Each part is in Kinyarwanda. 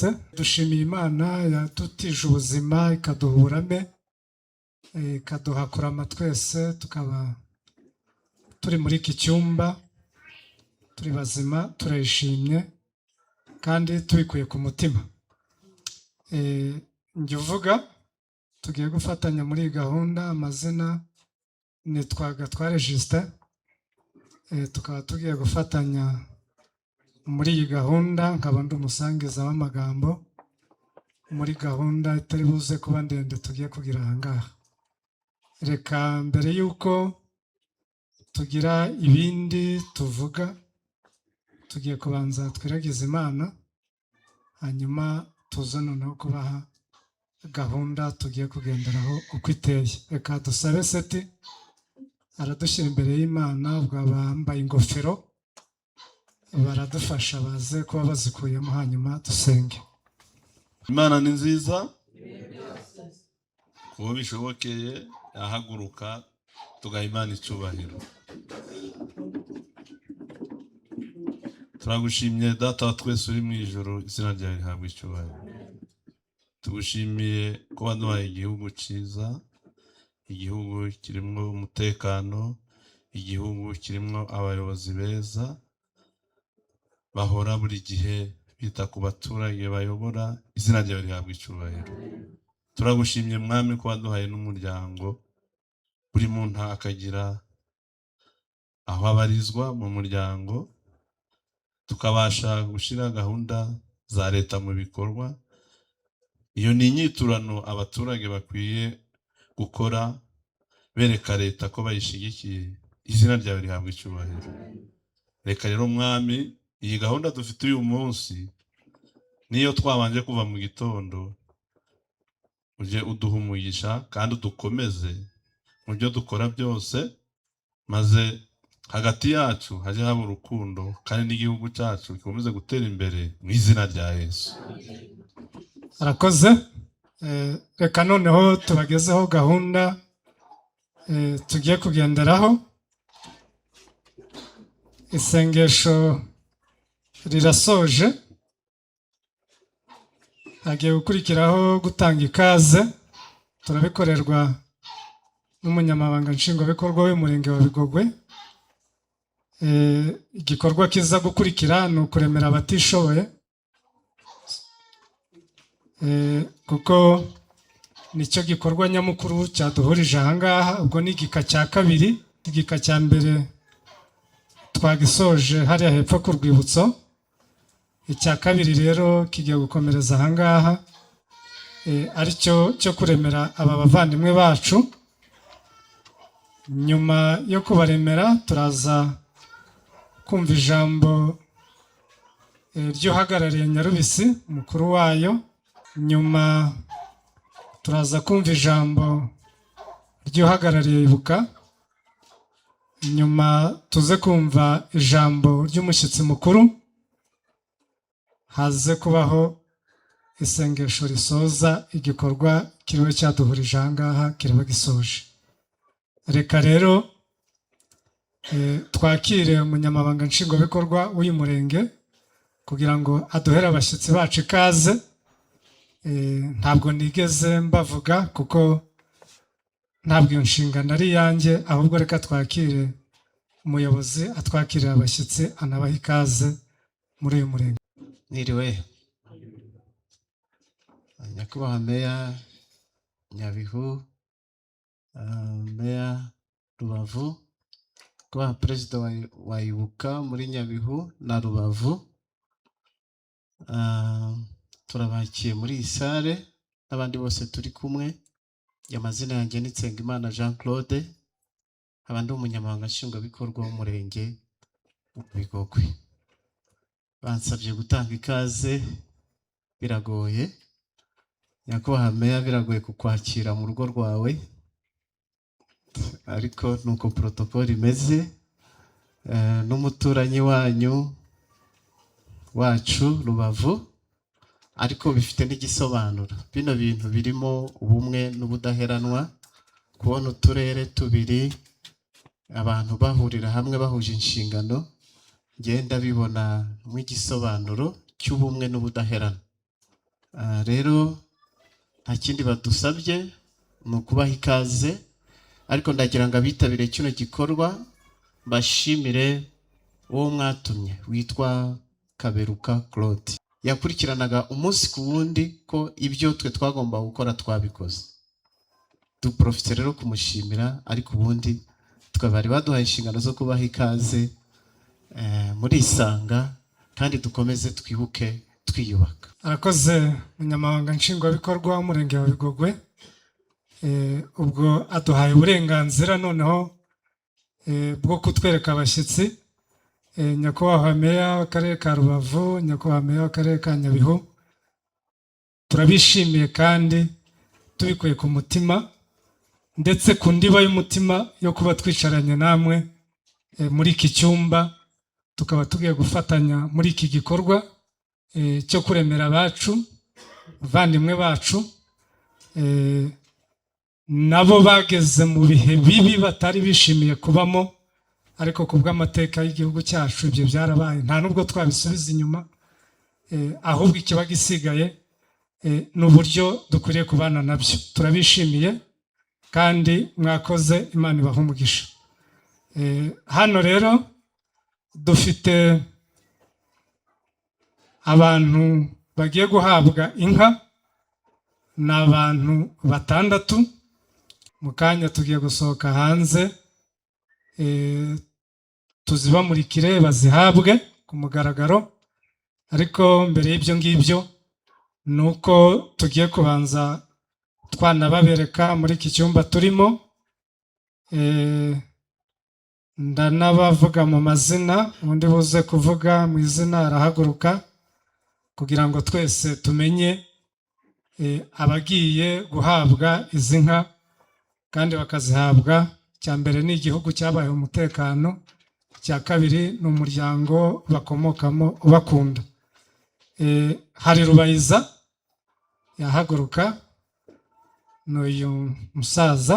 twese dushimiye Imana yadutije ubuzima ikaduhurame ikaduha kurama twese tukaba turi muri iki cyumba turi bazima turayishimye kandi tubikuye ku mutima. Njye uvuga tugiye gufatanya muri iyi gahunda. Amazina nitwa Gatware Justin, tukaba tugiye gufatanya muri iyi gahunda nkaba ndi umusangiza w'amagambo muri gahunda itari buze kuba ndende tugiye kugira aha ngaha. Reka mbere y'uko tugira ibindi tuvuga tugiye kubanza twiragiza Imana, hanyuma tuza noneho kubaha gahunda tugiye kugenderaho uko iteye. Reka dusabe Seti aradushyira imbere y'Imana, ubwo abambaye ingofero baradufasha baze kuba bazikuyemo, hanyuma dusenge. Imana ni nziza, kuba bishobokeye yahaguruka tugaha Imana icyubahiro. Turagushimiye Data wa twese uri mu ijuru, izina ryawe rihabwe icyubahiro. Tugushimiye ko waduhaye igihugu cyiza, igihugu kirimo umutekano, igihugu kirimo abayobozi beza bahora buri gihe bita ku baturage bayobora, izina ryawe rihabwe icyubahiro. Turagushimye Mwami ko waduhaye n'umuryango, buri muntu akagira aho abarizwa mu muryango, tukabasha gushyira gahunda za leta mu bikorwa. Iyo ni inyiturano abaturage bakwiye gukora bereka leta ko bayishyigikiye, izina ryawe rihabwe icyubahiro. Reka rero Mwami, iyi gahunda dufite uyu munsi niyo twabanje kuva mu gitondo, uje uduha umugisha kandi udukomeze mu byo dukora byose, maze hagati yacu haje haba urukundo kandi n'igihugu cyacu gikomeze gutera imbere mu izina rya Yesu. Arakoze. Reka noneho tubagezeho gahunda tugiye kugenderaho. Isengesho rirasoje, hagiye gukurikiraho gutanga ikaze. Turabikorerwa n'umunyamabanga nshingwabikorwa w'umurenge wa Bigogwe. Igikorwa kiza gukurikira ni ukuremera abatishoboye, kuko nicyo gikorwa nyamukuru cyaduhurije aha ngaha. Ubwo ni igika cya kabiri. Igika cya mbere twagisoje hariya hepfo ku rwibutso, icya kabiri rero kigiye gukomereza aha ngaha, aricyo cyo kuremera aba bavandimwe bacu. Nyuma yo kubaremera turaza kumva ijambo ry'uhagarariye Nyarubisi, umukuru wayo. Nyuma turaza kumva ijambo ry'uhagarariye Ibuka. Nyuma tuze kumva ijambo ry'umushyitsi mukuru, haze kubaho isengesho risoza igikorwa kiriwe cyaduhurije aha ngaha kiriwe gisoje. Reka rero twakire umunyamabanga nshingwabikorwa w'uyu murenge kugira ngo aduhere abashyitsi bacu ikaze. Ntabwo nigeze mbavuga kuko ntabwo iyo nshingano ari iyanjye, ahubwo reka twakire umuyobozi atwakirira abashyitsi anabaha ikaze muri uyu murenge. Niriwe Nyakubahwa Meya Nyabihu, Meya Rubavu, Nyakubahwa Perezida wa Ibuka muri Nyabihu na Rubavu, turabakiye muri iyi sale n'abandi bose turi kumwe. Amazina yanjye ni Nsengimana Jean Claude, abandi umunyamabanga nshingwabikorwa w'umurenge Bigogwe. Bansabye gutanga ikaze, biragoye Nyakubahwa Meya, biragoye kukwakira mu rugo rwawe, ariko nuko protokoli imeze. N'umuturanyi wacu Rubavu, ariko bifite n'igisobanuro. Bino bintu birimo ubumwe n'ubudaheranwa, kubona uturere tubiri abantu bahurira hamwe bahuje inshingano, ngenda bibona nk'igisobanuro cy'ubumwe n'ubudaheranwa. Rero nta kindi badusabye ni ukubaha ikaze, ariko ndagira ngo abitabire kino gikorwa bashimire uwo mwatumye witwa Kaberuka Claude. Yakurikiranaga umunsi ku wundi ko ibyo twe twagomba gukora twabikoze. Duprofite rero kumushimira, ariko ubundi twe bari baduhaye inshingano zo kubaha ikaze muri Isanga, kandi dukomeze twibuke twiyubaka. Arakoze umunyamabanga nshingwabikorwa w'umurenge wa Bigogwe, ubwo aduhaye uburenganzira noneho bwo kutwereka abashyitsi. Nyakubahwa meya w'akarere ka Rubavu, nyakubahwa meya w'akarere ka Nyabihu, turabishimiye kandi tubikuye ku mutima ndetse ku ndiba y'umutima yo kuba twicaranye namwe muri iki cyumba, tukaba tugiye gufatanya muri iki gikorwa cyo kuremera abacu, bavandimwe bacu nabo bageze mu bihe bibi batari bishimiye kubamo, ariko ku bw'amateka y'igihugu cyacu ibyo byarabaye, nta nubwo twabisubiza inyuma, ahubwo ikiba gisigaye ni uburyo dukwiriye kubana nabyo. Turabishimiye kandi mwakoze, Imana ibahe umugisha. Hano rero dufite abantu bagiye guhabwa inka, ni abantu 6. Mu kanya tugiye gusohoka hanze tuzibamurikire bazihabwe ku mugaragaro, ariko mbere y'ibyo ngibyo ni uko tugiye kubanza twanababereka muri iki cyumba turimo. Ndanabavuga mu mazina, undi buze kuvuga mu izina arahaguruka kugira ngo twese tumenye abagiye guhabwa izi nka, kandi bakazihabwa, cya mbere ni igihugu cyabaye umutekano, cya kabiri ni umuryango bakomokamo ubakunda. Hari Rubayiza yahaguruka, n'uyu musaza.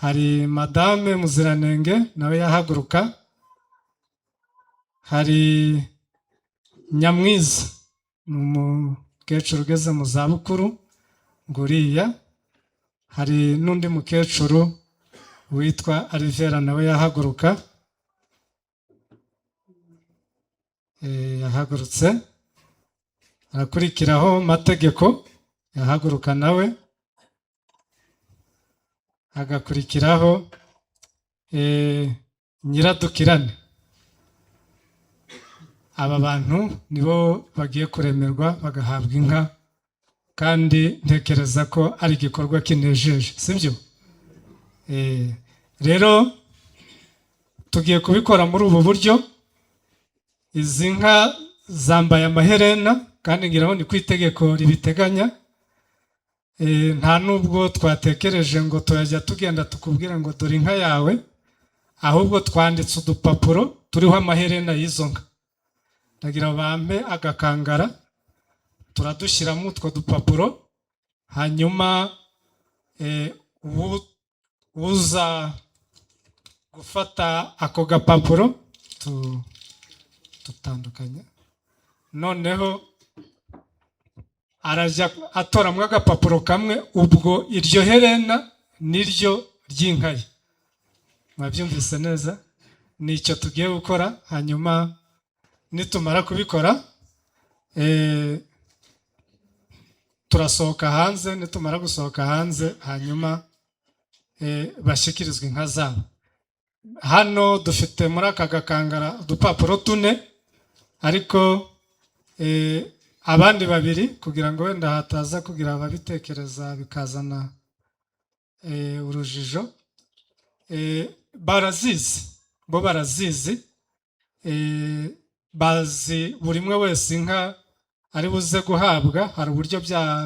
Hari Madame Muziranenge nawe yahaguruka. Hari Nyamwiza, ni umukecuru ugeze mu zabukuru nguriya. Hari n'undi mukecuru witwa Alivera nawe yahaguruka, yahagurutse. Harakurikiraho Mategeko yahaguruka nawe. Hagakurikiraho Nyiradukirane. Aba bantu nibo bagiye kuremerwa bagahabwa inka, kandi ntekereza ko ari igikorwa kinejeje, sibyo? Rero tugiye kubikora muri ubu buryo. Izi nka zambaye amaherena, kandi ngiraho ni ku itegeko ribiteganya. Nta nubwo twatekereje ngo tuyajya tugenda tukubwira ngo dore inka yawe, ahubwo twanditse udupapuro turiho amaherena y'izo nka. Ndagira bampe agakangara turadushyiramo utwo dupapuro, hanyuma uza gufata ako gapapuro tutandukanye, noneho arajya atoramo agapapuro kamwe, ubwo iryo herena niryo ry'inka ye. Mwabyumvise neza? Nicyo tugiye gukora. Hanyuma nitumara kubikora turasohoka hanze. Nitumara gusohoka hanze, hanyuma bashyikirizwa inka zabo. Hano dufite muri aka gakangara udupapuro 4, ariko abandi 2 kugira ngo wenda hataza kugira ababitekereza bikazana urujijo, barazizi, bo barazizi, bazi buri umwe wese inka ari buze guhabwa. Hari uburyo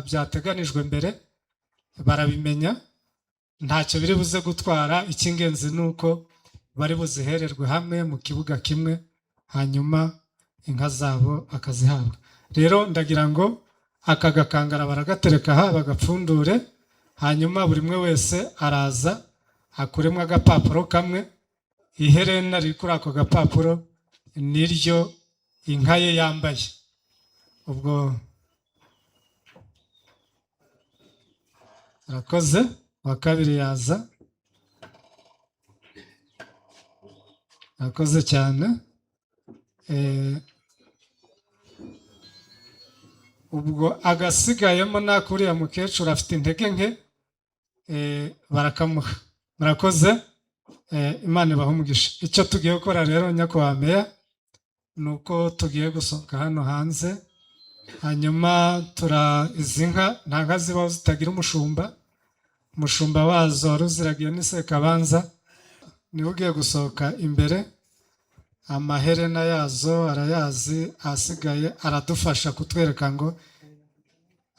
byateganijwe mbere, barabimenya, ntacyo biri buze gutwara. Icy'ingenzi ni uko bari buzihererwe hamwe mu kibuga kimwe, hanyuma inka zabo akazihabwa. Rero ndagira ngo aka gakangara baragatereka aha bagapfundure, hanyuma buri umwe wese araza akuremo agapapuro kamwe. Iherena riri kuri ako gapapuro niryo inka ye yambaye. Ubwo arakoze. Uwa kabiri yaza. Arakoze cyane. Ubwo agasigayemo nakuriya mukecuru afite intege nke, barakamuha. Murakoze. Imana ibahe umugisha. Icyo tugiye gukora rero nyakubahwa meya ni uko tugiye gusohoka hano hanze, hanyuma izi nka nta nka zibaho zitagira umushumba. Umushumba wazo wari uziragiye ni Sekabanza, niwe ugiye gusohoka imbere. Amaherena yazo arayazi, asigaye aradufasha kutwereka ngo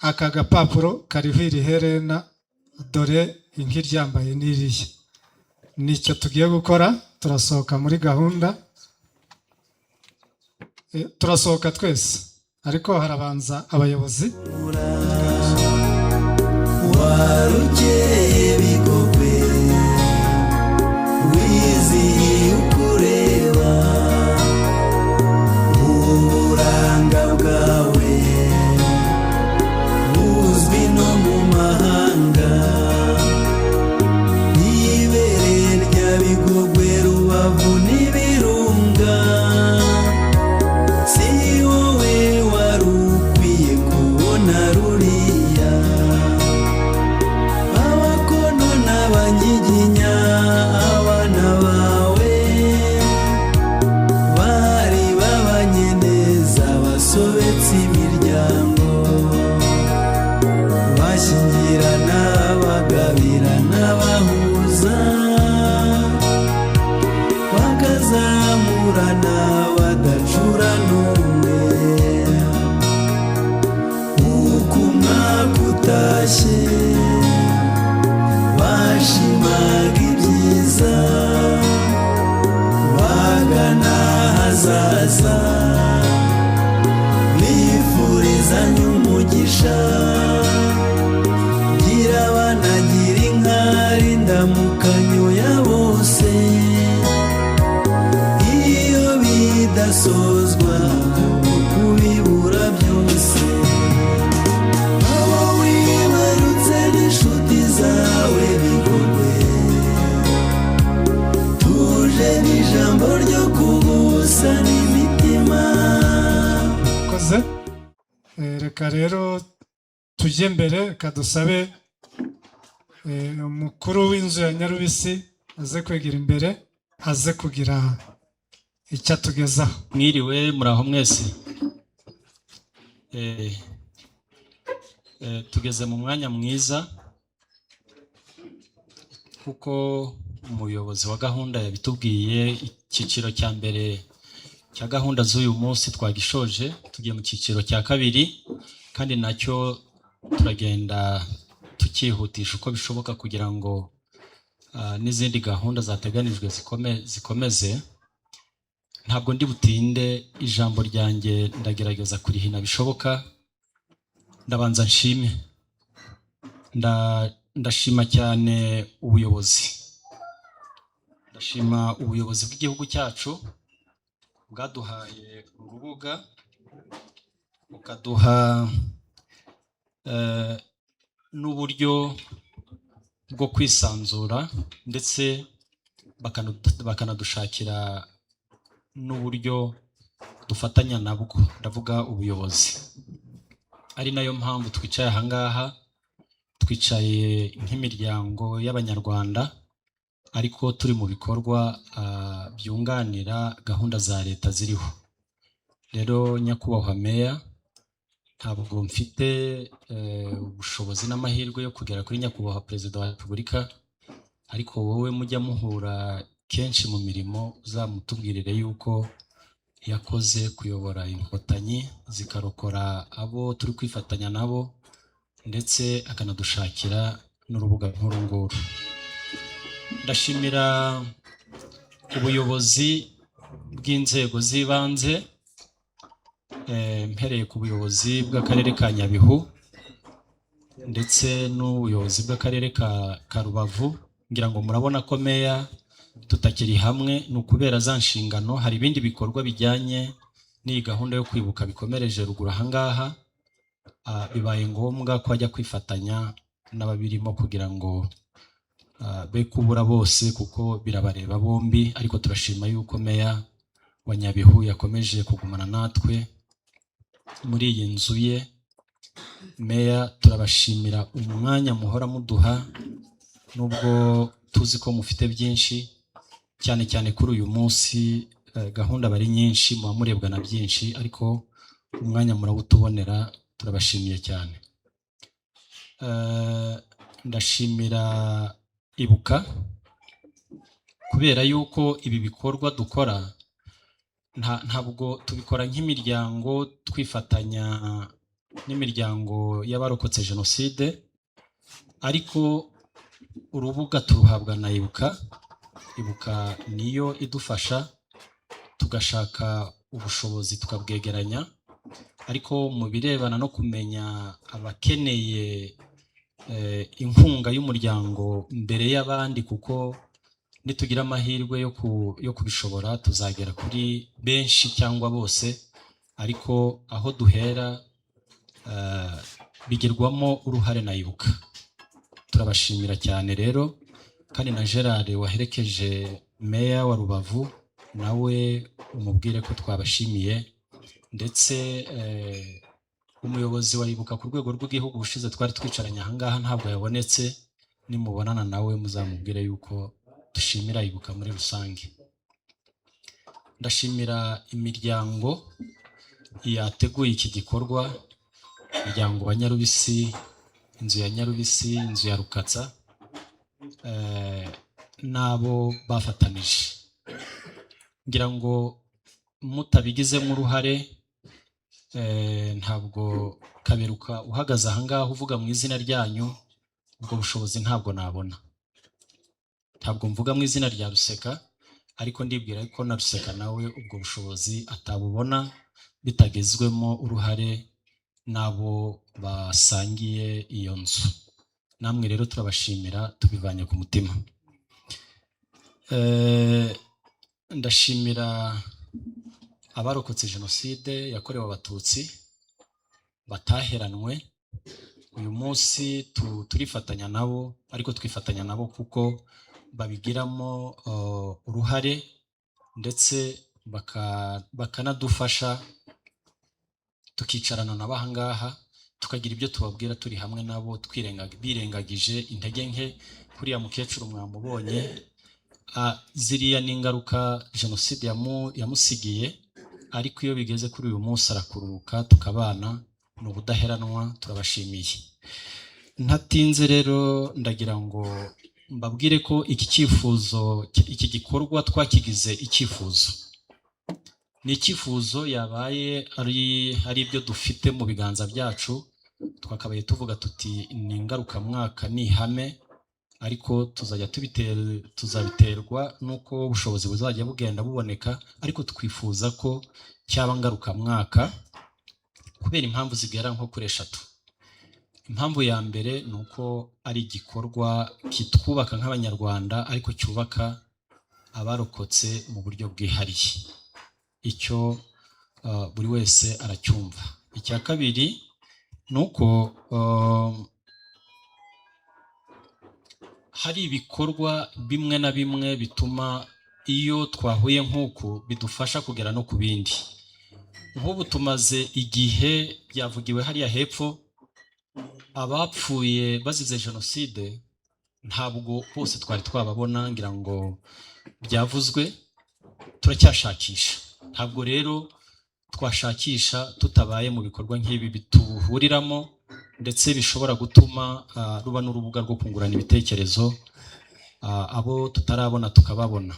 aka gapapuro kariho iri herena, dore inka iryambaye n'iriya. Nicyo tugiye gukora. Turasohoka muri gahunda, turasohoka twese, ariko harabanza abayobozi. Warukeye Bigogwe, wizihiye ukureba uburanga bwawe buzwi no mu mahanga. Ibereye rya Bigogwe, Rubavu n'Ibirunga, si wowe wari ukwiye kubona ruriya. Abakono n'Abanyiginya, abana bawe bari babanye neza, basobetse imiryango, bashyingirana, bagabirana, bahuza, bakazamurana, badacura n'umwe. Uko umwaka utashye bashimaga ibyiza, bagana hazaza, bifurizanya umugisha. Gira banagira inka, indamukanyo ya bose. Iyo bidasozwa kubibura byose, abo wibarutse n'inshuti zawe Bigogwe, tuje n'ijambo ryo kugusa n'imitima. Koze. Reka rero tujye mbere, reka dusabe umukuru w'inzu ya Nyarubisi aze kwegera imbere, aze kugira icyo atugezaho. Mwiriwe, muraho mwese. Tugeze mu mwanya mwiza kuko umuyobozi wa gahunda yabitubwiye. Icyiciro cya mbere cya gahunda z'uyu munsi twagishoje, tugiye mu cyiciro cya kabiri, kandi nacyo turagenda tukihutisha uko bishoboka kugira ngo n'izindi gahunda zateganijwe zikomeze. Ntabwo ndi butinde, ijambo ryanjye ndagerageza kurihina bishoboka. Ndabanza nshime, ndashima cyane ubuyobozi, ndashima ubuyobozi bw'igihugu cyacu bwaduhaye urubuga, bukaduha n'uburyo bwo kwisanzura, ndetse bakanadushakira n'uburyo dufatanya nabwo, ndavuga ubuyobozi. Ari nayo mpamvu twicaye ahangaha, twicaye nk'imiryango y'Abanyarwanda, ariko turi mu bikorwa byunganira gahunda za leta ziriho. Rero nyakubahwa meya, ntabwo mfite ubushobozi n'amahirwe yo kugera kuri nyakubahwa perezida wa repubulika, ariko wowe mujya muhura kenshi mu mirimo, uzamutubwirire yuko yakoze kuyobora inkotanyi zikarokora abo turi kwifatanya nabo, ndetse akanadushakira n'urubuga nk'uru nguru. Ndashimira ubuyobozi bw'inzego z'ibanze, mpereye ku buyobozi bw'akarere ka Nyabihu ndetse n'ubuyobozi bw'akarere ka Rubavu. Ngira ngo murabona ko meya tutakiri hamwe, ni ukubera za nshingano. Hari ibindi bikorwa bijyanye n'iyi gahunda yo kwibuka bikomereje ruguru ahangaha, bibaye ngombwa ko ajya kwifatanya n'ababirimo kugira ngo be kubura bose kuko birabareba bombi, ariko turashima yuko meya wa Nyabihu yakomeje kugumana natwe muri iyi nzu ye. Meya, turabashimira umwanya muhora muduha, nubwo tuzi ko mufite byinshi, cyane cyane kuri uyu munsi gahunda bari nyinshi, muba murebwa na byinshi, ariko umwanya murawutubonera, turabashimiye cyane. Ndashimira Ibuka kubera yuko ibi bikorwa dukora ntabwo tubikora nk'imiryango twifatanya n'imiryango y'abarokotse Jenoside, ariko urubuga turuhabwa na Ibuka. Ibuka niyo idufasha tugashaka ubushobozi tukabwegeranya, ariko mu birebana no kumenya abakeneye inkunga y'umuryango mbere y'abandi, kuko nitugira amahirwe yo kubishobora tuzagera kuri benshi cyangwa bose, ariko aho duhera bigirwamo uruhare na Ibuka. Turabashimira cyane rero, kandi na Gerard waherekeje meya wa Rubavu nawe umubwire ko twabashimiye, ndetse umuyobozi wa Ibuka ku rwego rw'igihugu ushize twari twicaranye ahangaha ntabwo yabonetse, nimubonana nawe muzamubwire yuko dushimira Ibuka muri rusange. Ndashimira imiryango yateguye iki gikorwa, umuryango wa Nyarubisi, inzu ya Nyarubisi, inzu ya Rukatsa, nabo bafatanije. Ngira ngo mutabigizemo uruhare ntabwo Kaberuka uhagaze ahangaha uvuga mu izina ryanyu, ubwo bushobozi ntabwo nabona. Ntabwo mvuga mu izina rya Ruseka, ariko ndibwira ko na Ruseka nawe ubwo bushobozi atabubona bitagezwemo uruhare nabo basangiye iyo nzu. Namwe rero turabashimira tubivanye ku mutima. Ndashimira abarokotse Jenoside yakorewe Abatutsi bataheranwe. Uyu munsi turifatanya nabo, ariko twifatanya nabo kuko babigiramo uruhare, ndetse bakanadufasha tukicarana nabo ahangaha tukagira ibyo tubabwira turi hamwe nabo, birengagije intege nke. Kuriya mukecuru mwamubonye, ziriya n'ingaruka Jenoside yamusigiye, ariko iyo bigeze kuri uyu munsi arakururuka, tukabana, ni ubudaheranwa. Turabashimiye. Ntatinze rero ndagira ngo mbabwire ko iki gikorwa twakigize icyifuzo. Ni icyifuzo yabaye ari ibyo dufite mu biganza byacu, twakabaye tuvuga tuti ni ingarukamwaka, ni ihame, ariko tuzabiterwa nuko ubushobozi buzajya bugenda buboneka, ariko twifuza ko cyaba ngarukamwaka kubera impamvu zigera nko kuri 3. Impamvu ya mbere ni uko ari igikorwa kitwubaka nk'Abanyarwanda, ariko cyubaka abarokotse mu buryo bwihariye. Icyo buri wese aracyumva. Icya kabiri ni uko hari ibikorwa bimwe na bimwe bituma iyo twahuye nk'uku bidufasha kugera no ku bindi. Nk'ubu tumaze igihe, byavugiwe hariya hepfo, abapfuye bazize Jenoside ntabwo bose twari twababona, ngira ngo byavuzwe, turacyashakisha. Ntabwo rero twashakisha tutabaye mu bikorwa nk'ibi bituhuriramo, ndetse bishobora gutuma ruba n'urubuga rwo kungurana ibitekerezo, abo tutarabona tukababona.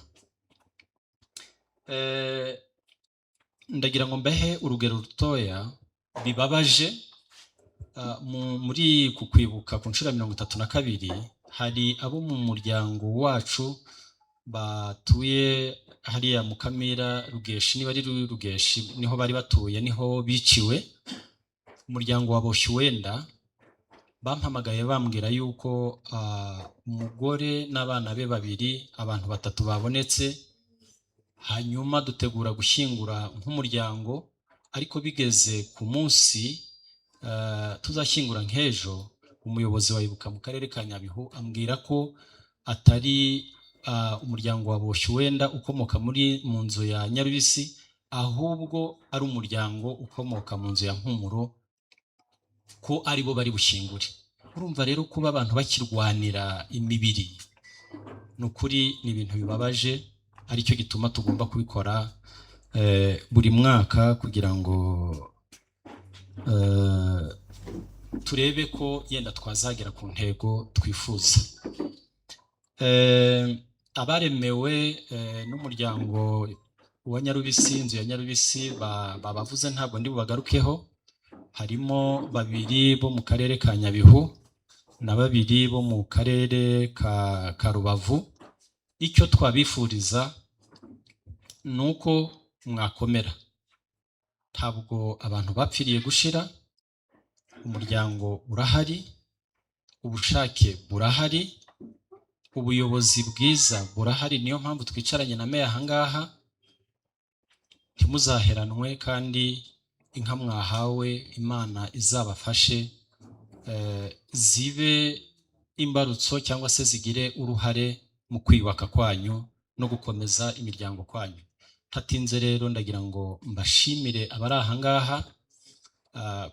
Ndagira ngo mbahe urugero rutoya bibabaje. Muri ku kwibuka ku nshuro 32 hari abo mu muryango wacu batuye hariya Mukamira, Rugeshi, niba ari Rugeshi niho bari batuye, niho biciwe. Umuryango wa Boshyuwenda bampamagaye bambwira yuko umugore n'abana be 2, abantu 3 babonetse. Hanyuma dutegura gushyingura nk'umuryango, ariko bigeze ku munsi tuzashyingura nk'ejo, umuyobozi wa Ibuka mu karere ka Nyabihu ambwira ko atari umuryango wa Boshyuwenda ukomoka mu nzu ya Nyarubisi, ahubwo ari umuryango ukomoka mu nzu ya Mpumuro, ko aribo bari bushyingure. Urumva rero kuba abantu bakirwanira imibiri nukuri ni ibintu bibabaje, aricyo gituma tugomba kubikora buri mwaka kugira ngo turebe ko yenda twazagera ku ntego twifuza. Abaremewe n'umuryango wa Nyarubisi, inzu ya Nyarubisi babavuze, ntabwo ndi bubagarukeho. Harimo 2 bo mu karere ka Nyabihu na 2 bo mu karere ka Rubavu. Icyo twabifuriza nuko mwakomera, ntabwo abantu bapfiriye gushira, umuryango urahari, ubushake burahari, ubuyobozi bwiza burahari. Niyo mpamvu twicaranye na meya ahangaha. Ntimuzaheranwe kandi inka mwahawe Imana izabafashe zibe imbarutso cyangwa se zigire uruhare mu kwiyubaka kwanyu no gukomeza imiryango kwanyu. Ntatinze rero ndagira ngo mbashimire abari ahangaha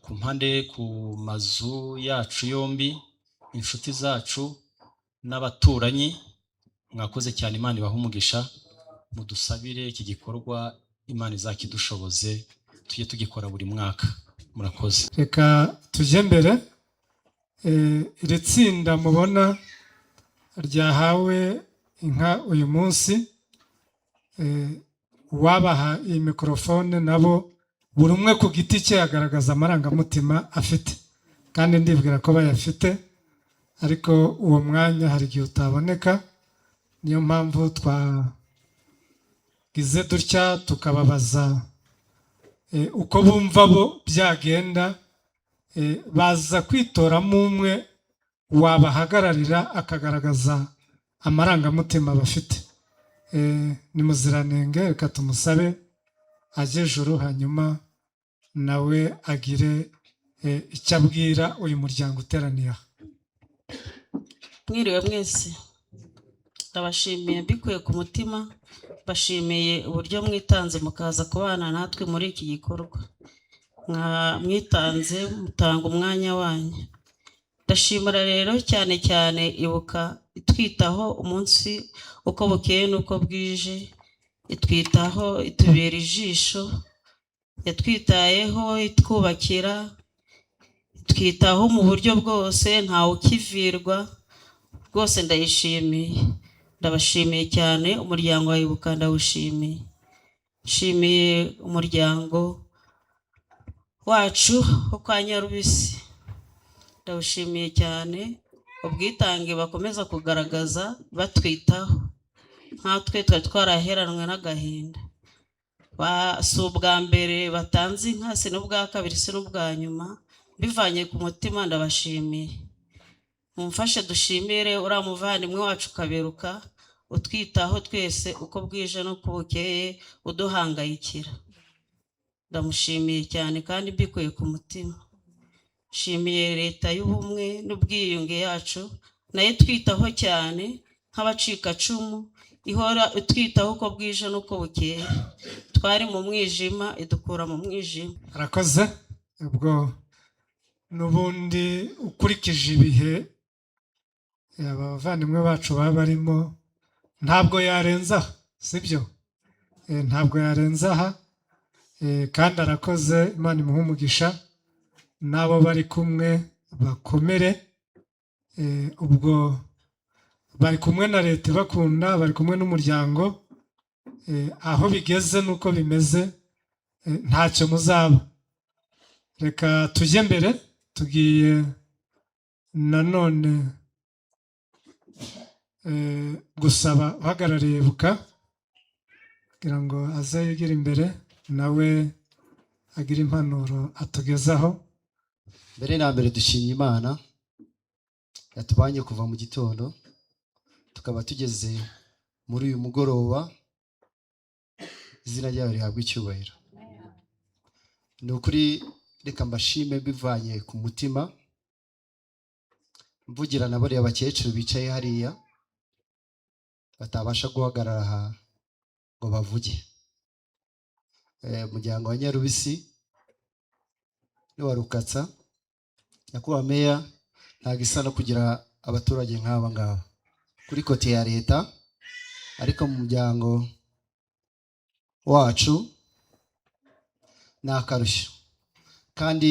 ku mpande, ku mazu yacu yombi, inshuti zacu n'abaturanyi. Mwakoze cyane, Imana ibahe umugisha. Mudusabire iki gikorwa Imana izakidushoboze, tujye tugikora buri mwaka. Murakoze. Reka tujye mbere. Iri tsinda mubona ryahawe inka uyu munsi, wabaha iyi mikorofone nabo buri umwe ku giti cye agaragaza amarangamutima afite, kandi ndibwira ko bayafite, ariko uwo mwanya hari igihe utaboneka. Niyo mpamvu twagize dutya tukababaza uko bumva bo byagenda, baza kwitoramo umwe wabahagararira akagaragaza amarangamutima bafite. Ni Muziranenge, reka tumusabe ajye ejuru, hanyuma nawe agire icyo abwira uyu muryango uteraniye aha. Mwiriwe mwese, ndabashimiye mbikuye ku mutima. Bashimiye uburyo mwitanze mukaza kubana natwe muri iki gikorwa. Mwitanze mutanga umwanya wanyu. Ndashimira rero cyane cyane Ibuka itwitaho umunsi uko bukeye n'uko bwije, itwitaho, itubera ijisho, yatwitayeho, itwubakira, itwitaho mu buryo bwose, ntawe ukivirwa. Rwose ndayishimiye, ndabashimiye cyane. Umuryango wa Ibuka ndawushimiye. Nshimiye umuryango wacu wo kwa Nyarubisi, ndawushimiye cyane. Ubwitange bakomeza kugaragaza batwitaho, nkatwe twari twaraheranwe n'agahinda. Si ubwa mbere batanze inka, si n'ubwa kabiri, si n'ubwa nyuma. Bivanye ku mutima ndabashimiye. Mumfashe dushimire uriya muvandimwe wacu Kaberuka, utwitaho twese uko bwije n'uko bukeye, uduhangayikira. Ndamushimiye cyane kandi mbikuye ku mutima. Nshimiye leta y'ubumwe n'ubwiyunge yacu, nayo twitaho cyane nk'abacikacumu, ihora itwitaho uko bwije n'uko bukeye. Twari mu mwijima, idukura mu mwijima. Arakoze. Ubwo n'ubundi ukurikije ibihe abavandimwe bacu baba barimo, ntabwo yarenza aha, sibyo? Ntabwo yarenza aha, kandi arakoze. Imana imuhe umugisha, n'abo bari kumwe bakomere. Ubwo bari kumwe na leta ibakunda, bari kumwe n'umuryango. Aho bigeze n'uko bimeze, ntacyo muzaba. Reka tujye mbere. Tugiye nanone gusaba uhagarariye Ibuka kugira ngo aze yegere imbere, nawe agire impanuro atugezaho. Mbere na mbere dushimye Imana yatubanye kuva mu gitondo tukaba tugeze muri uyu mugoroba. Izina ryayo rihabwa icyubahiro. Ni ukuri reka mbashime bivanye ku mutima mvugira na bariya bakecuru bicaye hariya batabasha guhagarara aha ngo bavuge. Umuryango wa Nyarubisi n'uwa Rukatsa, nyakubahwa meya, ntabwo isa no kugira abaturage nk'aba ngaba kuri kote ya leta, ariko mu muryango wacu ni akarushyo. Kandi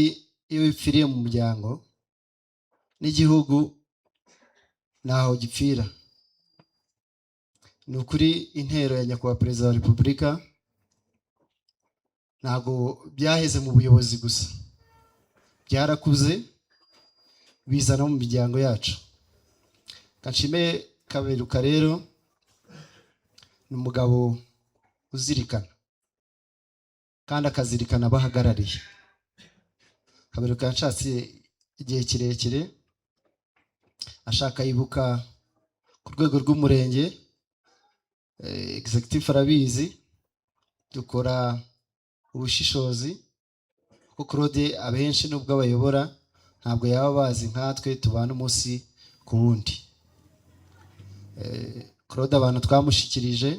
iyo bipfiriye mu muryango n'igihugu ntaho gipfira. Ni ukuri intero ya nyakubahwa perezida wa repubulika ntabwo byaheze mu buyobozi gusa, byarakuze biza no mu miryango yacu. Kanshime Kaberuka rero ni umugabo uzirikana kandi akazirikana abahagarariye. Kaberuka yanshatse igihe kirekire, ashaka yibuka ku rwego rw'umurenge, executive arabizi, dukora ubushishozi kuko Claude abenshi nubwo abayobora ntabwo yaba bazi nkatwe tubana umunsi ku wundi. Claude abantu twamushikirije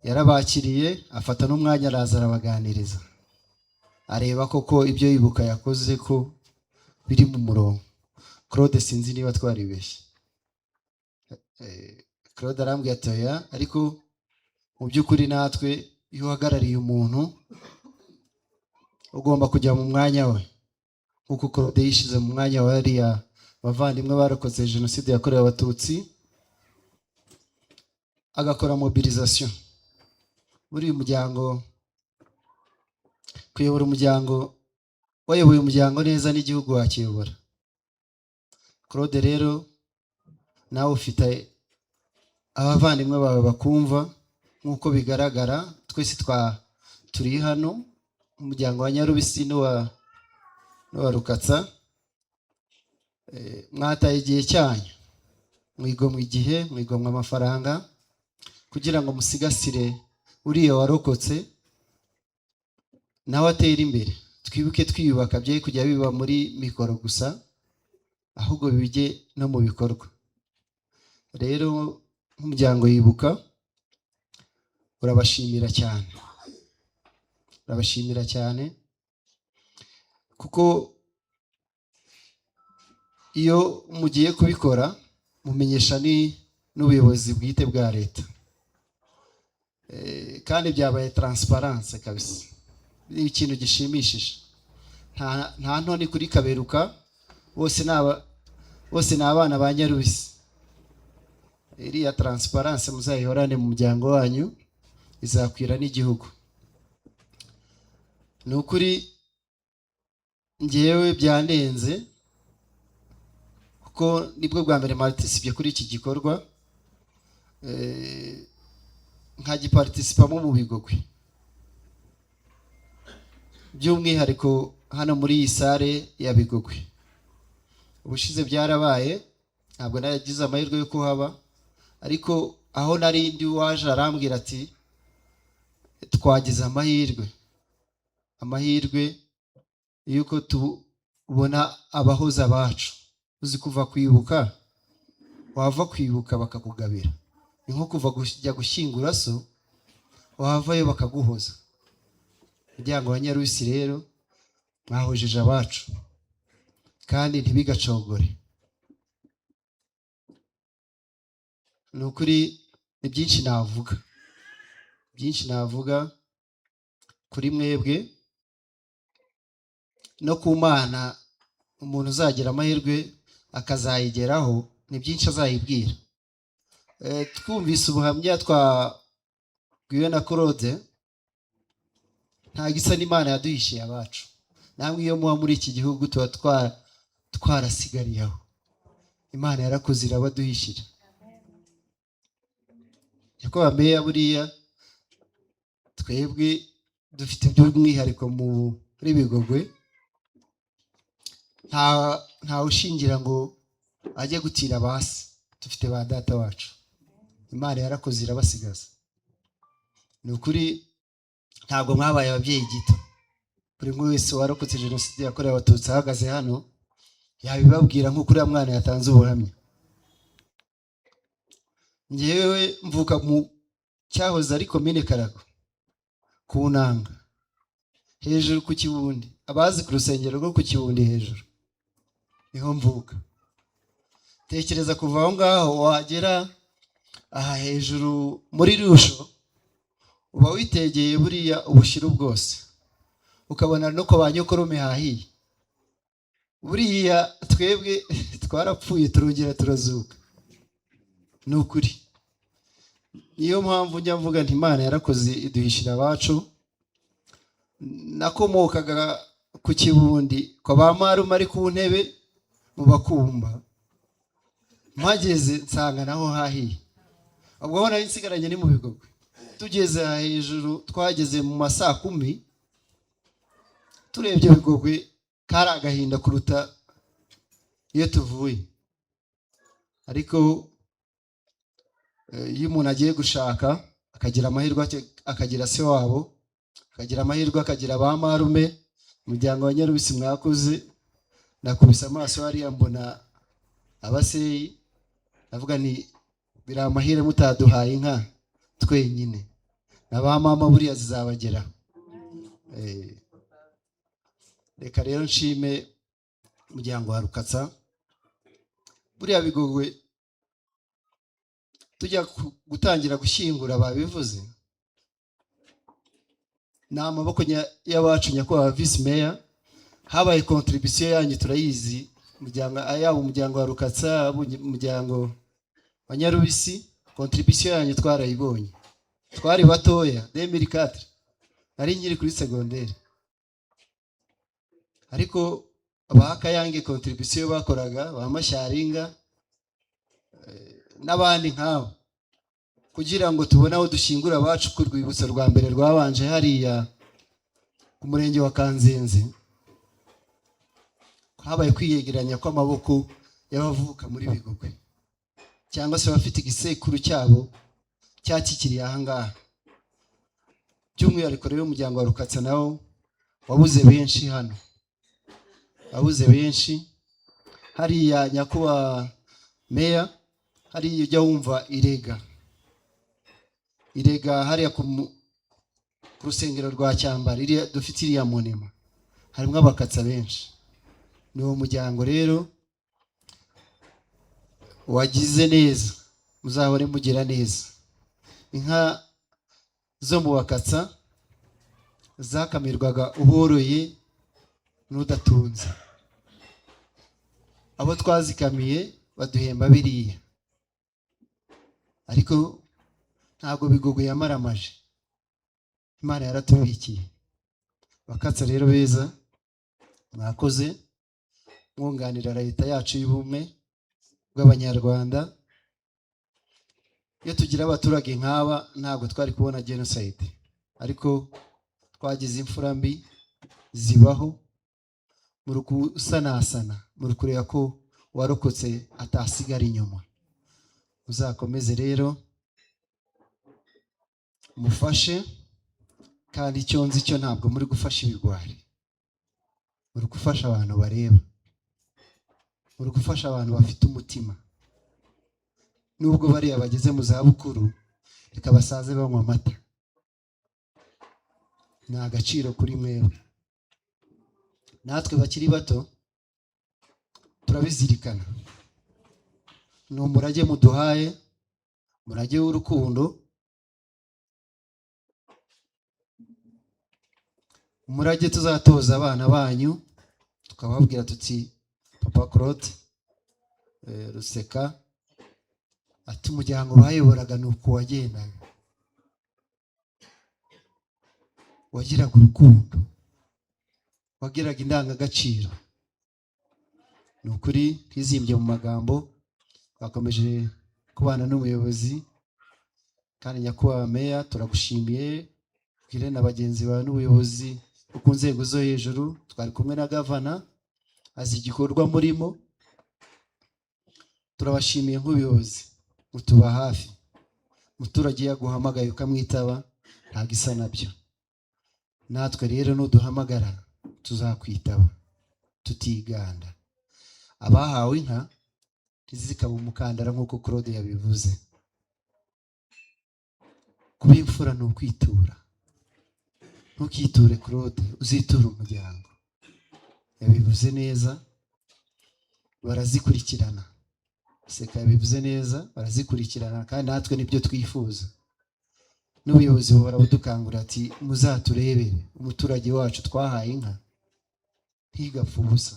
yarabakiriye, afata n'umwanya araza arabaganiriza, areba koko ibyo yibuka yakoze ko biri mu murongo. Claude sinzi niba twaribeshye. Claude arambwira ati oya, ariko mu by'ukuri natwe iyo uhagarariye umuntu ugomba kujya mu mwanya we, nk'uko Claude yishize mu mwanya wa hariya bavandimwe barokoze jenoside yakorewe abatutsi, agakora mobilisation muri uyu muryango. Kuyobora umuryango, wayoboye umuryango neza n'igihugu wakiyobora. Claude rero nawe ufite abavandimwe bawe bakumva, nk'uko bigaragara twese turi hano, umuryango wa Nyarubisi n'uwa Rukatsa. Mwataye igihe cyanyu, mwigomwa igihe, mwigomwa amafaranga kugira ngo musigasire uriya warokotse nawe atera imbere. Twibuke twiyubaka, bye kujya biba muri mikoro gusa, ahubwo bijye no mu bikorwa. Rero nk'umuryango yibuka urabashimira cyane, urabashimira cyane, kuko iyo mugiye kubikora mumenyesha n'ubuyobozi bwite bwa leta, kandi byabaye transparence kabisa. Ni ikintu gishimishije, nta ntoni kuri Kaberuka, bose ni abana ba Nyarubisi. Iriya transparence muzayihorane mu muryango wanyu, izakwira n'igihugu. Ni ukuri njyewe byandenze, kuko nibwo bwa mbere participye kuri iki gikorwa, nkagiparticipamo mu Bigogwe, by'umwihariko hano muri iyi sare ya Bigogwe. Ubushize byarabaye, ntabwo naragize amahirwe yo kuhaba, ariko aho nari ndi waje arambwira ati twagize amahirwe yuko tubona abahoza bacu. Uzi kuva kwibuka, wava kwibuka bakakugabira, ni nko kuva kujya gushyingura so, wavayo bakaguhoza. Umuryango wa Nyarubisi rero mwahojeje abacu kandi ntibigacogore. Ni ukuri ni byinshi navuga kuri mwebwe no ku Mana. Umuntu uzagira amahirwe akazayigeraho, ni byinshi azayibwira. Twumvise ubuhamya twabwiwe na Claude, nta gisa n'Imana yaduhishiye abacu. Namwe iyo muba muri iki gihugu tuba twarasigaye aho, Imana yarakoze irabaduhishira. Nyakubahwa meya, buriya twebwe dufite by'umwihariko muri Bigogwe, nta ushingira ngo ajye gutira basi. Dufite ba data wacu, Imana yarakoze irabasigaza. Ni ukuri ntabwo mwabaye ababyeyi gito. Buri wese warokotse jenoside yakorewe abatutsi ahagaze hano yabibabwira nk'uko uriya mwana yatanze ubuhamya. Ngewe mvuka mu cyahoze ari komine Karago ku Nanga hejuru ku Kibundi, abazi ku rusengero rwo ku Kibundi hejuru niho mvuka. Tekereza kuva aho ngaho wagera aha hejuru muri Rusho, uba witegeye buriya ubushiru bwose, ukabona no ko banyokorome hahiye. Buriya twebwe twarapfuye turongera turazuka, ni ukuri. Niyo mpamvu njya mvuga nti Imana yarakoze iduhishira abacu. Nakomokaga ku Kibundi kwa ba marume ari ku ntebe mu Bakumba, mpageze nsanga naho hahiye. Ubwo aho nari nsigaranye ni mu Bigogwe. Tugeze hejuru twageze mu ma saa 10, turebye Bigogwe kari agahinda kuruta iyo tuvuye. Ariko iyo umuntu agiye gushaka akagira amahirwe akagira se wabo, akagira amahirwe akagira ba marume, umuryango wa Nyarubisi mwakoze. Nakubise amaso hariya mbona abaseyi, navuga ni biri amahire mutaduhaye inka twenyine, na ba mama buriya zizabagera. Reka rero nshime umuryango wa Rukatsa. Buriya Bigogwe tujya gutangira gushyingura babivuze, ni amaboko y'abacu nyakubahwa Vice Mayor. Habaye contribution yanyu turayizi, yaba umuryango wa Rukatsa, umuryango wa Nyarubisi, contribution yanyu twarayibonye. Twari batoya 2004, nari nkiri kuri secondaire, ariko abakayange contribution bakoraga, ba Mashyaringa n'abandi nkabo, kugira ngo tubone aho dushyingura abacu ku rwibutso rwa mbere rwabanje hariya ku murenge wa Kanzenze. Habaye kwiyegeranya kw'amaboko y'abavuka muri Bigogwe, cyangwa se bafite igisekuru cyabo cyakikiriye aha ngaha. By'umwihariko rero umuryango wa Rukatsa nawo wabuze benshi hano, wabuze benshi. Hariya nyakubahwa Meya, hariya ujya wumva Irega hariya ku rusengero rwa Cyambara dufite iriya monema, harimo Abakatsa benshi. Ni uwo muryango rero wagize neza, muzahore mugira neza. Inka zo mu Bakatsa zakamirwaga uboroye n'udatunze. Abo twazikamiye baduhemba biriya, ariko ntabwo Bigogwe yamaramaje. Imana yaratubikiye. Bakatsa rero beza, mwakoze mwunganira leta yacu y'ubumwe bw'Abanyarwanda. Iyo tugira abaturage nk'aba ntabwo twari kubona genocide, ariko twagize imfura mbi zibaho. Muri kusanasana, muri kureba ko warokotse atasigara inyuma. Uzakomeze rero mufashe, kandi icyo nzi cyo ntabwo muri gufasha ibigwari, muri gufasha abantu bareba, muri gufasha abantu bafite umutima. Nubwo bariya bageze mu zabukuru, reka basaze banywa amata. Ni agaciro kuri mwewe. Natwe bakiri bato turabizirikana. Ni umurage muduhaye, umurage w'urukundo, umurage tuzatoza abana banyu, tukababwira tuti Papa Claude Ruseka ati umuryango bayoboraga ni uko wagendaga, wagiraga urukundo, wagiraga indangagaciro. Ni ukuri twizimbye mu magambo, bakomeje kubana n'umuyobozi. Kandi nyakubahwa Meya turagushimiye, bwire na bagenzi bawe n'ubuyobozi ku nzego zo hejuru. Twari kumwe na Gavana, azi igikorwa murimo. Turabashimiye nk'ubuyobozi, mutuba hafi. Umuturage yaguhamagaye ukamwitaba ntabwo isa nabyo. Natwe rero nuduhamagara tuzakwitaba tutiganda. abahawe inka ntizikaba umukandara nk'uko Claude yabivuze. Kuba imfura ni ukwitura. Ntukiture Claude, uziture umuryango. Yabivuze neza, barazikurikirana. Seka yabivuze neza, barazikurikirana kandi natwe nibyo twifuza. N'ubuyobozi buhora budukangurira ati muzaturebere umuturage wacu twahaye inka ntigapfa ubusa.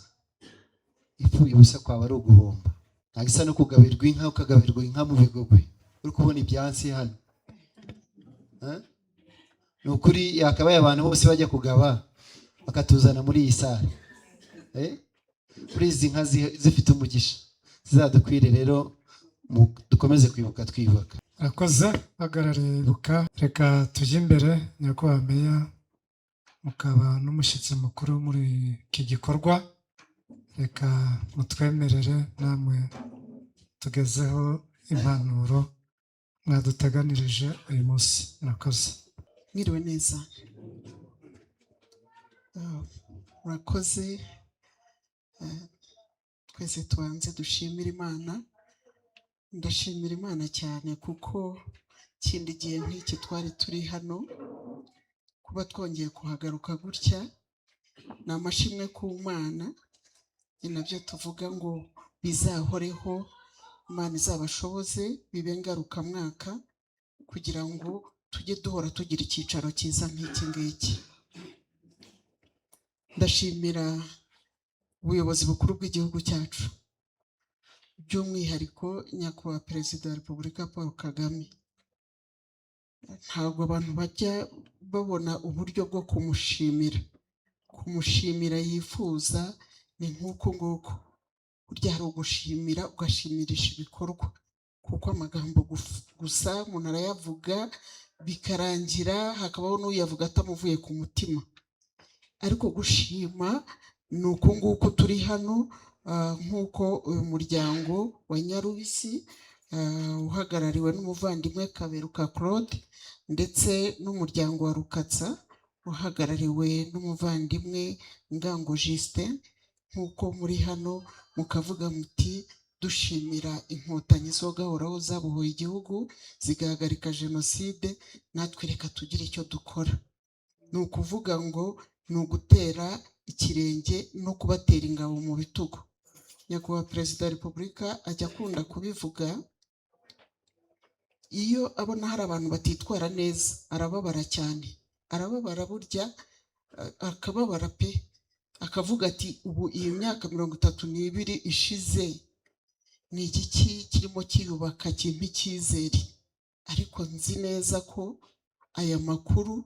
Ipfuye ubusa kwaba ari uguhomba. Ntabwo isa no kugabirwa inka ukagabirwa inka mu bigogwe. Uri kubona ibyansi hano. Ni ukuri yakabaye abantu bose bajya kugaba bakatuzana muri iyi sare. Kuri izi nka zifite umugisha zizadukwire rero dukomeze kwibuka twiyubaka. Akoze hagarariye ibuka. Reka tujye imbere nyakubahwa meya mukaba n'umushyitsi mukuru muri iki gikorwa. Reka mutwemerere namwe tugezeho impanuro mwaduteganirije uyu munsi. Murakoze. Mwiriwe neza. Murakoze. Twese tubanze dushimira Imana. Ndashimira Imana cyane kuko kindi gihe nk'iki twari turi hano, kuba twongeye kuhagaruka gutya ni amashimwe ku Mana. Ni nabyo tuvuga ngo bizahoreho, Imana izabashoboze bibe ngarukamwaka kugira ngo tujye duhora tugira icyicaro cyiza nk'iki ngiki. Ndashimira ubuyobozi bukuru bw'igihugu cyacu, by'umwihariko nyakubahwa Perezida wa Repubulika Paul Kagame. Ntabwo abantu bajya babona uburyo bwo kumushimira yifuza. Ni nk'uko nguko burya hari ugushimira ugashimirisha ibikorwa, kuko amagambo gusa umuntu arayavuga bikarangira, hakabaho n'uyavuga atamuvuye ku mutima. Ariko gushima ni uko nguko turi hano, nk'uko uyu muryango wa Nyarubisi uhagarariwe n'umuvandimwe Kaberuka Claude ndetse n'umuryango wa Rukatsa uhagarariwe n'umuvandimwe Ngango Justin, nk'uko muri hano mukavuga muti dushimira inkotanyi zo gahoraho zabohoye igihugu zigahagarika jenoside, natwe reka tugire icyo dukora. Ni ukuvuga ngo ni ugutera ikirenge no kubatera ingabo mu bitugu. Nyakubahwa Perezida wa Repubulika ajya akunda kubivuga, iyo abona hari abantu batitwara neza arababara cyane, arababara burya akababara pe, akavuga ati ubu iyi myaka 32 ishize ni igiki kirimo kiyubaka kimpa icyizere. Ariko nzi neza ko aya makuru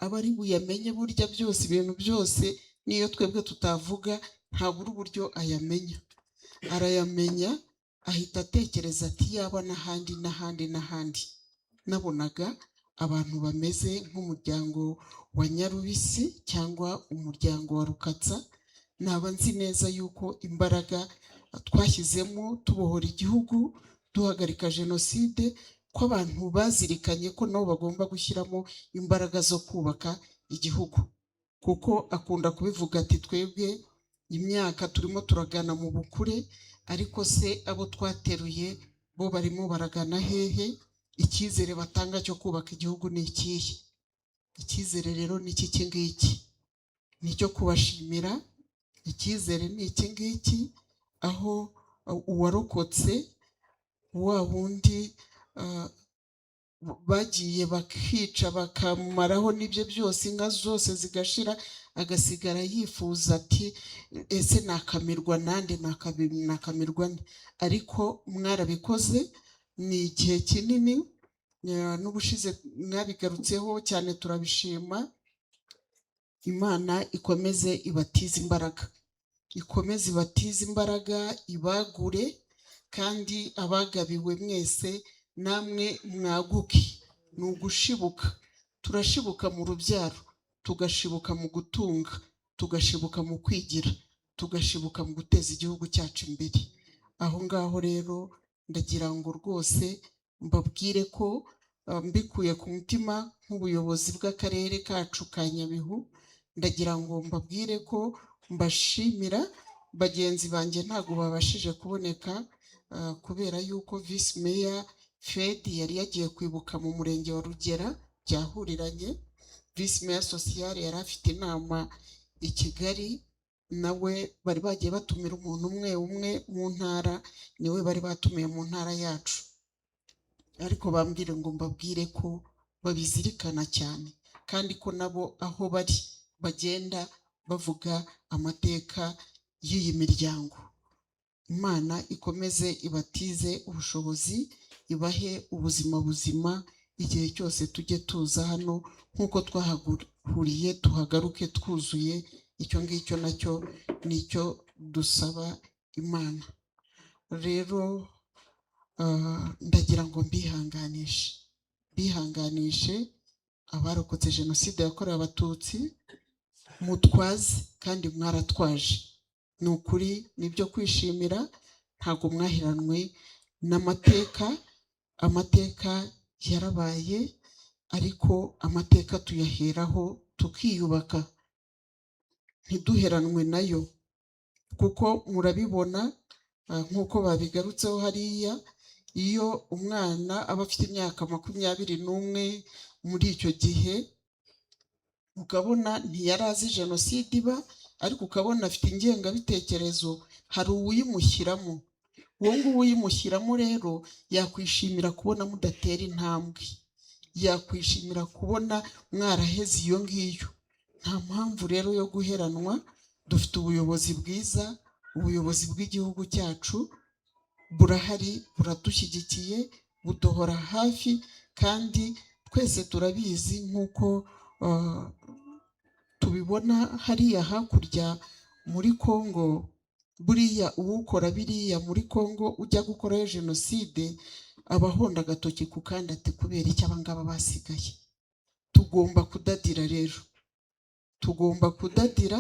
aba ari buyamenye. Burya byose ibintu byose niyo twebwe tutavuga ntabura uburyo ayamenya. Arayamenya ahita atekereza ati yaba n'ahandi n'ahandi n'ahandi. Nabonaga abantu bameze nk'umuryango wa Nyarubisi cyangwa umuryango wa Rukatsa, naba nzi neza yuko imbaraga twashyizemo tubohora igihugu duhagarika jenoside, ko abantu bazirikanye ko nabo bagomba gushyiramo imbaraga zo kubaka igihugu. Kuko akunda kubivuga ati twebwe imyaka turimo turagana mu bukure, ariko se abo twateruye bo barimo baragana hehe? Icyizere batanga cyo kubaka igihugu ni ikihe? Icyizere rero ni iki ngiki, nicyo kubashimira. Icyizere ni iki ngiki, aho uwarokotse wa wundi bagiye bakica bakamaraho n'ibyo byose, inka zose zigashira, agasigara yifuza ati ese nakamirwa nande, nakamirwa nde? Ariko mwarabikoze, ni igihe kinini, n'ubushize mwabigarutseho cyane, turabishima. Imana ikomeze ibatize imbaraga, ikomeze ibatize imbaraga, ibagure, kandi abagabiwe mwese namwe mwaguke. Ni ugushibuka, turashibuka mu rubyaro, tugashibuka mu gutunga, tugashibuka mu kwigira, tugashibuka mu guteza igihugu cyacu imbere. Aho ngaho rero ndagira ngo rwose mbabwire ko mbikuye ku mutima nk'ubuyobozi bw'akarere kacu ka Nyabihu, ndagira ngo mbabwire ko mbashimira bagenzi banjye ntabwo babashije kuboneka kubera yuko visi meya Fred yari yagiye kwibuka mu murenge wa Rugera byahuriranye. Visi meya Sosiyale yari afite inama i Kigali, nawe bari bagiye batumira umuntu umwe umwe mu ntara, niwe bari batumiye mu ntara yacu, ariko bambwire ngo mbabwire ko babizirikana cyane kandi ko nabo aho bari bagenda bavuga amateka y'iyi miryango. Imana ikomeze ibatize ubushobozi, ibahe ubuzima buzima, igihe cyose tujye tuza hano nk'uko twahahuriye tuhagaruke twuzuye. Icyo ngicyo nacyo nicyo dusaba Imana. Rero ndagira ngo bihanganishe abarokotse jenoside yakorewe abatutsi, mutwaze kandi mwaratwaje. Ni ukuri nibyo kwishimira, ntabwo mwahiranwe n'amateka. Amateka yarabaye, ariko amateka tuyaheraho tukiyubaka, ntiduheranwe nayo, kuko murabibona nk'uko babigarutseho hariya, iyo umwana aba afite imyaka 21 muri icyo gihe, ukabona ntiyari azi jenoside iba, ariko ukabona afite ingengabitekerezo, hari uwuyimushyiramo. Uwo nguwo uyimushyiramo rero yakwishimira kubona mudatera intambwe, yakwishimira kubona mwaraheze iyo ngiyo. Nta mpamvu rero yo guheranwa. Dufite ubuyobozi bwiza, ubuyobozi bw'igihugu cyacu burahari, buradushyigikiye, buduhora hafi, kandi twese turabizi nk'uko tubibona hariya hakurya muri Kongo. Buriya uwukora biriya muri Kongo ujya gukorayo jenoside abahonda agatoki ku kandi ati kubera iki abangaba basigaye. Tugomba kudadira rero, tugomba kudadira,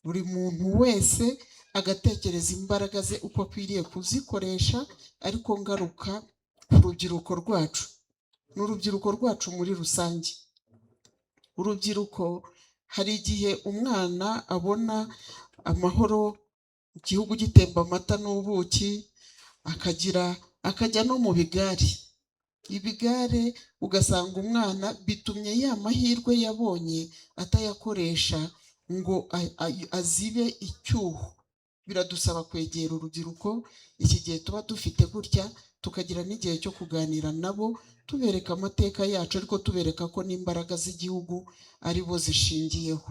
buri muntu wese agatekereza imbaraga ze uko akwiriye kuzikoresha. Ariko ngaruka ku rubyiruko rwacu n'urubyiruko rwacu muri rusange. Urubyiruko hari igihe umwana abona amahoro, igihugu gitemba amata n'ubuki, akajya no mu bigare. Ibigare ugasanga umwana bitumye ya mahirwe yabonye atayakoresha ngo azibe icyuho. Biradusaba kwegera urubyiruko iki gihe tuba dufite gutya, tukagira n'igihe cyo kuganira nabo, tubereka amateka yacu, ariko tubereka ko n'imbaraga z'igihugu ari bo zishingiyeho.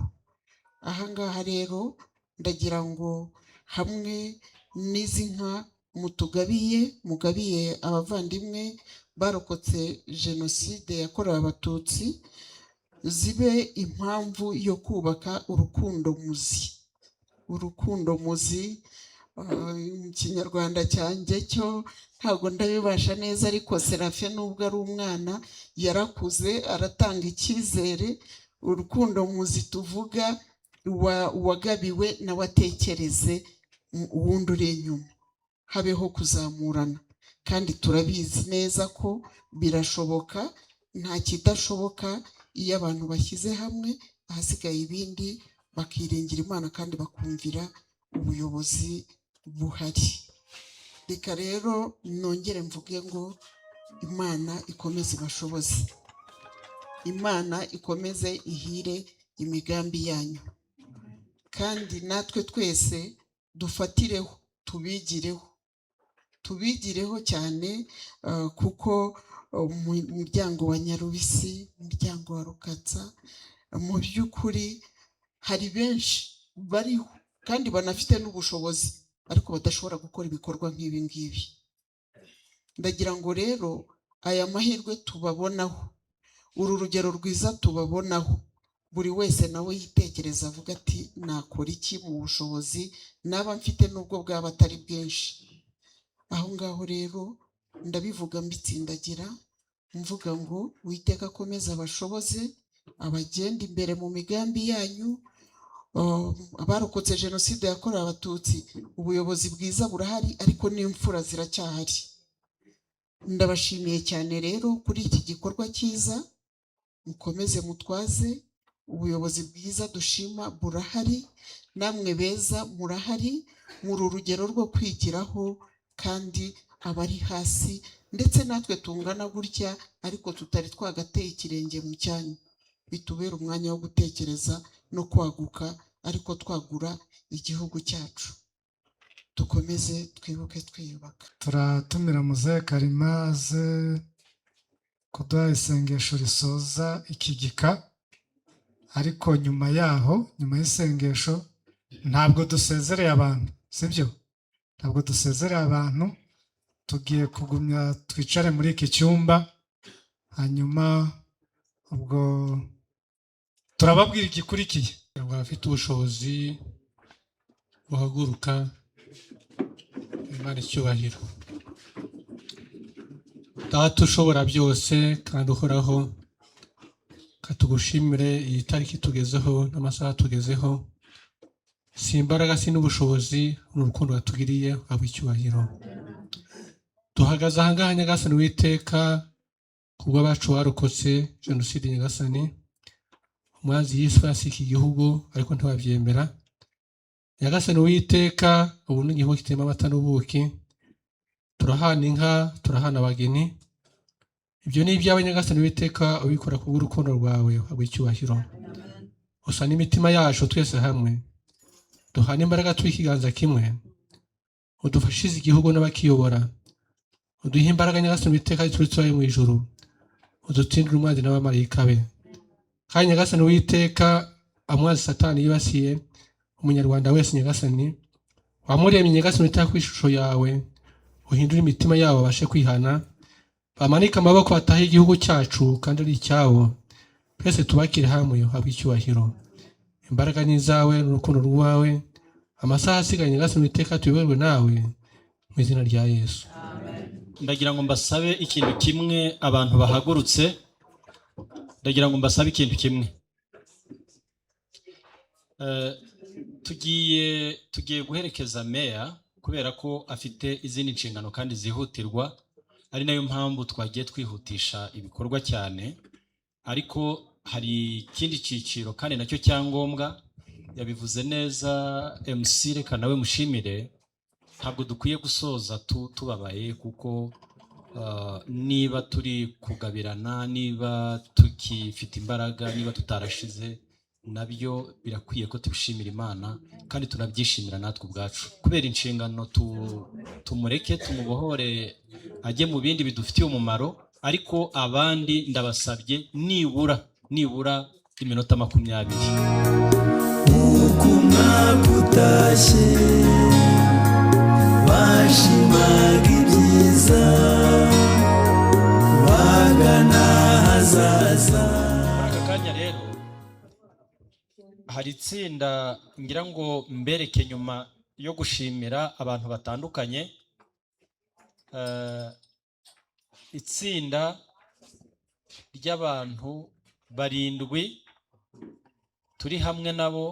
Ahangaha rero ndagira ngo hamwe n'izi nka mugabiye abavandimwe barokotse jenoside yakorewe abatutsi, zibe impamvu yo kubaka urukundo muzi. Urukundo muzi, mu kinyarwanda cyanjye cyo ntabwo ndabibasha neza, ariko Serafe nubwo ari umwana yarakuze aratanga icyizere. Urukundo muzi tuvuga, uwagabiwe nawe atekereze uwundi uri inyuma, habeho kuzamurana, kandi turabizi neza ko birashoboka. Nta kidashoboka iyo abantu bashyize hamwe, ahasigaye ibindi bakiringira Imana kandi bakumvira ubuyobozi buhari. Reka rero nongere mvuge ngo Imana ikomeze ibashoboze, Imana ikomeze ihire imigambi yanyu, kandi natwe twese dufatireho, tubigireho cyane, kuko umuryango wa Nyarubisi, umuryango wa Rukatsa, mu by'ukuri hari benshi bariho kandi banafite n'ubushobozi, ariko badashobora gukora ibikorwa nk'ibi ngibi. Ndagira ngo rero aya mahirwe tubabonaho, uru rugero rwiza tubabonaho, buri wese nawe yitekereza avuga ati nakora iki mu bushobozi naba mfite nubwo bwaba atari bwinshi. Aho ngaho rero ndabivuga mbitsindagira, mvuga ngo Uwiteka akomeze abashoboze, abagenda imbere mu migambi yanyu. Abarokotse jenoside yakorewe abatutsi, ubuyobozi bwiza burahari, ariko n'imfura ziracyahari. Ndabashimiye cyane rero kuri iki gikorwa cyiza, mukomeze mutwaze. Ubuyobozi bwiza dushima burahari, namwe beza murahari, muri urugero rwo kwigiraho, kandi abari hasi ndetse natwe tungana gutya ariko tutari twagateye ikirenge mu cyanyu, bitubera umwanya wo gutekereza no kwaguka, ariko twagura igihugu cyacu. Dukomeze twibuke twiyubaka. turatumira muzehe Karima aze kuduha isengesho risoza iki gika, ariko nyuma yaho, nyuma y'isengesho ntabwo dusezereye abantu, sibyo? Ntabwo dusezereye abantu, tugiye kugumya twicare muri iki cyumba, hanyuma ubwo turababwira igikurikiye. Abafite ubushobozi buhaguruka, Imana icyubahiro. Data ushobora byose kandi uhoraho, katugushimire iyi tariki tugezeho n'amasaha tugezeho, si imbaraga si n'ubushobozi, n'urukundo watugiriye, waba icyubahiro. Duhagaze ahangaha Nyagasani Uwiteka kubw'abacu barokotse jenoside Nyagasani, umwanzi yiswe yasika igihugu ariko ntiwabyemera. Nyagasani Uwiteka, ubu ni igihugu kitema amata n'ubuki, turahana inka, turahana abageni, ibyo ni ibyawe Nyagasani Uwiteka, ubikora kubw'urukundo rwawe, waba icyubahiro. Usa n'imitima yacu twese hamwe, duhana imbaraga turi ikiganza kimwe, udufashize igihugu n'abakiyobora, uduhe imbaraga Nyagasani Uwiteka ziturutse mu ijuru, udutsindire umwanzi n'abamarayika be. Kandi Nyagasani Uwiteka, amwanzi Satani yibasiye umunyarwanda wese Nyagasani, wamuremye Nyagasani Uwiteka ku ishusho yawe, uhindure imitima yabo babashe kwihana, bamanike amaboko batahe igihugu cyacu kandi ari icyabo, twese tubakire hamwe, habwe icyubahiro. Imbaraga ni izawe n'urukundo rwawe, amasaha asigaye Nyagasani Uwiteka tuyoborwe nawe, mu izina rya Yesu. Ndagira ngo mbasabe ikintu kimwe, abantu bahagurutse, ndagira ngo mbasabe ikintu kimwe. Tugiye guherekeza meya kubera ko afite izindi nshingano kandi zihutirwa, ari nayo mpamvu twagiye twihutisha ibikorwa cyane, ariko hari ikindi cyiciro kandi nacyo cyangombwa, yabivuze neza MC, reka nawe mushimire. Ntabwo dukwiye gusoza tubabaye, kuko niba turi kugabirana, niba tukifite imbaraga, niba tutarashize, nabyo birakwiye ko tubishimira Imana kandi tunabyishimira natwe ubwacu. Kubera inshingano tumureke, tumubohore ajye mu bindi bidufitiye umumaro, ariko abandi ndabasabye nibura iminota 20. uko umwaka utashye bashimaga ibyiza bagana hazaza. Muri aka kanya rero hari itsinda ngira ngo mbereke nyuma yo gushimira abantu batandukanye, itsinda ry'abantu 7 turi hamwe nabo,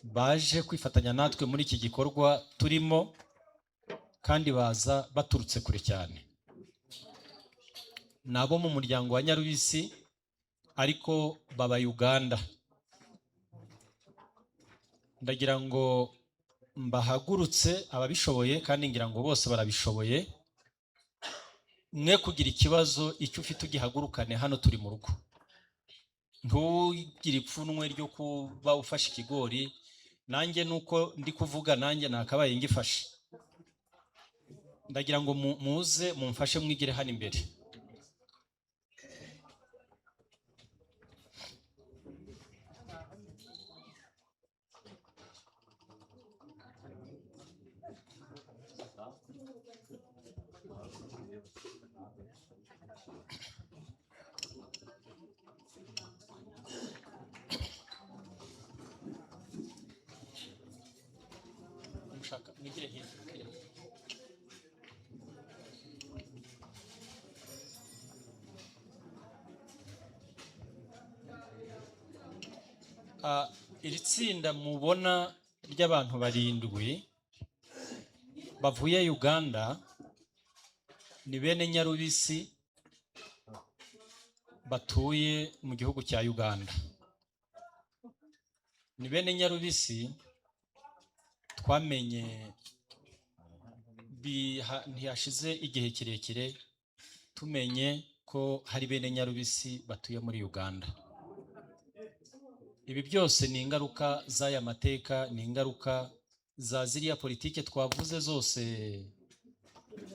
baje kwifatanya natwe muri iki gikorwa turimo, kandi baza baturutse kure cyane. Nabo mu muryango wa Nyarubisi ariko baba Uganda. Ndagira ngo mbahagurutse ababishoboye, kandi ngira ngo bose barabishoboye, mwe kugira ikibazo icyo ufite ugihagurukane, hano turi mu rugo. Ntugire ipfunwe ryo kuba ufashe ikigori, nanjye nuko ndi kuvuga nanjye nakabaye ngifashe. Ndagira ngo muze mumfashe mwigire hano imbere. Mwigire hino. Iri tsinda mubona ry'abantu 7 bavuye Uganda ni bene Nyarubisi batuye mu gihugu cya Uganda. ni bene Nyarubisi twamenye ntiyashize igihe kirekire tumenye ko hari bene Nyarubisi batuye muri Uganda. Ibi byose ni ingaruka z'aya mateka, ni ingaruka za ziriya politike twavuze zose.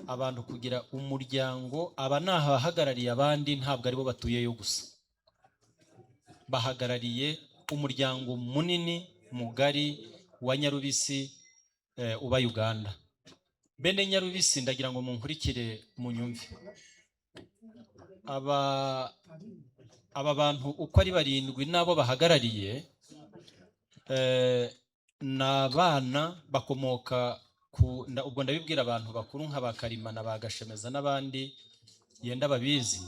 Abantu kugira umuryango, aba ni abahagarariye abandi, ntabwo aribo batuyeyo gusa, bahagarariye umuryango munini mugari wa Nyarubisi uba Uganda. Bene Nyarubisi ndagira ngo munkurikire munyumve. Aba bantu uko ari 7 nabo bahagarariye n'abana bakomoka ubwo ndabibwira abantu bakuru nk'abakarima na bagashemeza n'abandi yenda babizi.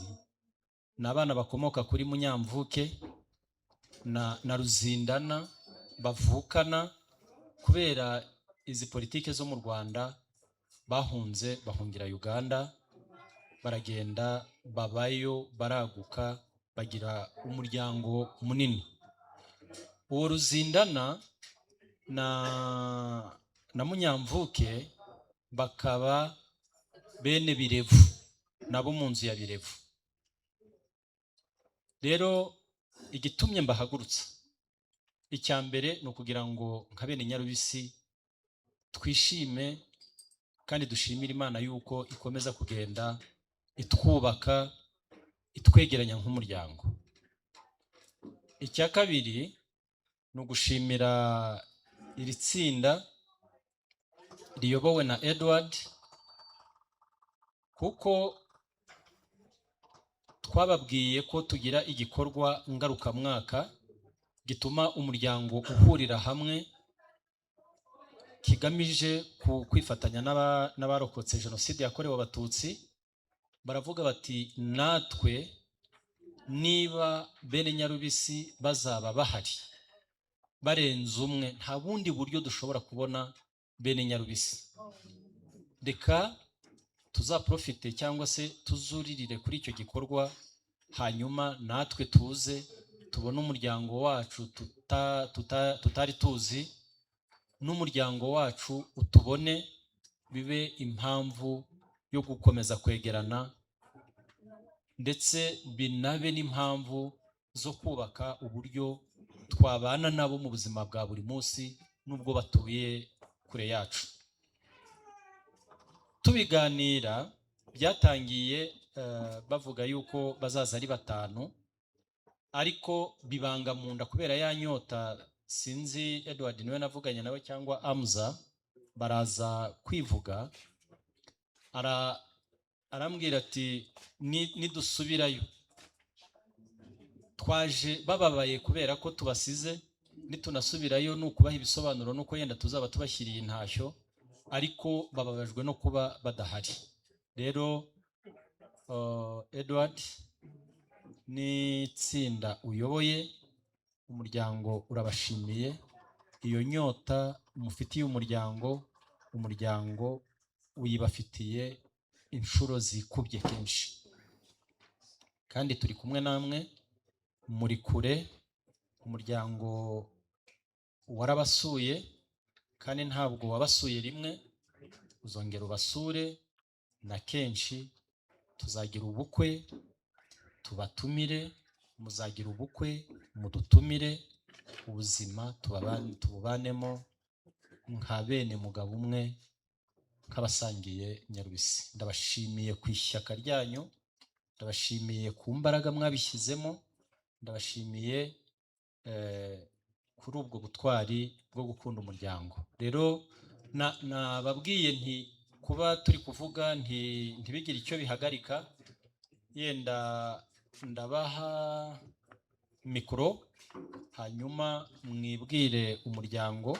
N'abana bakomoka kuri Munyamvuke na Ruzindana bavukana kubera izi politike zo mu Rwanda, bahunze bahungira Uganda, baragenda babayo, baraguka, bagira umuryango munini. Uwo Ruzindana na Munyamvuke bakaba bene Birevu, nabo mu nzu ya Birevu. Rero igitumye mbahagurutsa icya mbere ni ukugira ngo nka bene Nyarubisi twishime kandi dushimira Imana yuko ikomeza kugenda itwubaka, itwegeranya nk'umuryango. Icya kabiri ni ugushimira iri tsinda riyobowe na Edward, kuko twababwiye ko tugira igikorwa ngarukamwaka gituma umuryango uhurira hamwe, kigamije kwifatanya n'abarokotse Jenoside yakorewe Abatutsi. Baravuga bati natwe niba bene Nyarubisi bazaba bahari barenze umwe, nta bundi buryo dushobora kubona bene Nyarubisi. Reka tuzaprofite cyangwa se tuzuririre kuri icyo gikorwa, hanyuma natwe tuze tubone umuryango wacu tutari tuzi, n'umuryango wacu utubone, bibe impamvu yo gukomeza kwegerana, ndetse binabe n'impamvu zo kubaka uburyo twabana nabo mu buzima bwa buri munsi nubwo batuye kure yacu. Tubiganira byatangiye bavuga yuko bazaza ari 5, ariko bibanga mu nda kubera ya nyota. Sinzi Edward niwe navuganye nawe cyangwa Amza, baraza kwivuga, arambwira ati nidusubirayo twaje bababaye kubera ko tubasize, nitunasubirayo nukubaha ibisobanuro nuko yenda tuzaba tubashyiriye intashyo, ariko bababajwe no kuba badahari. Rero Edward n'itsinda uyoboye, umuryango urabashimiye. Iyo nyota mufitiye umuryango uyibafitiye inshuro zikubye kenshi, kandi turi kumwe namwe, muri kure. Umuryango warabasuye kandi ntabwo wabasuye rimwe, uzongera ubasure na kenshi. Tuzagira ubukwe tubatumire, muzagira ubukwe mudutumire, ubuzima tububanemo nka bene mugabo umwe, nk'abasangiye Nyarubisi. Ndabashimiye ku ishyaka ryanyu, ndabashimiye ku mbaraga mwabishyizemo, ndabashimiye kuri ubwo butwari bwo gukunda umuryango. Rero nababwiye nti kuba turi kuvuga ntibigire icyo bihagarika, yenda ndabaha mikoro hanyuma mwibwire umuryango,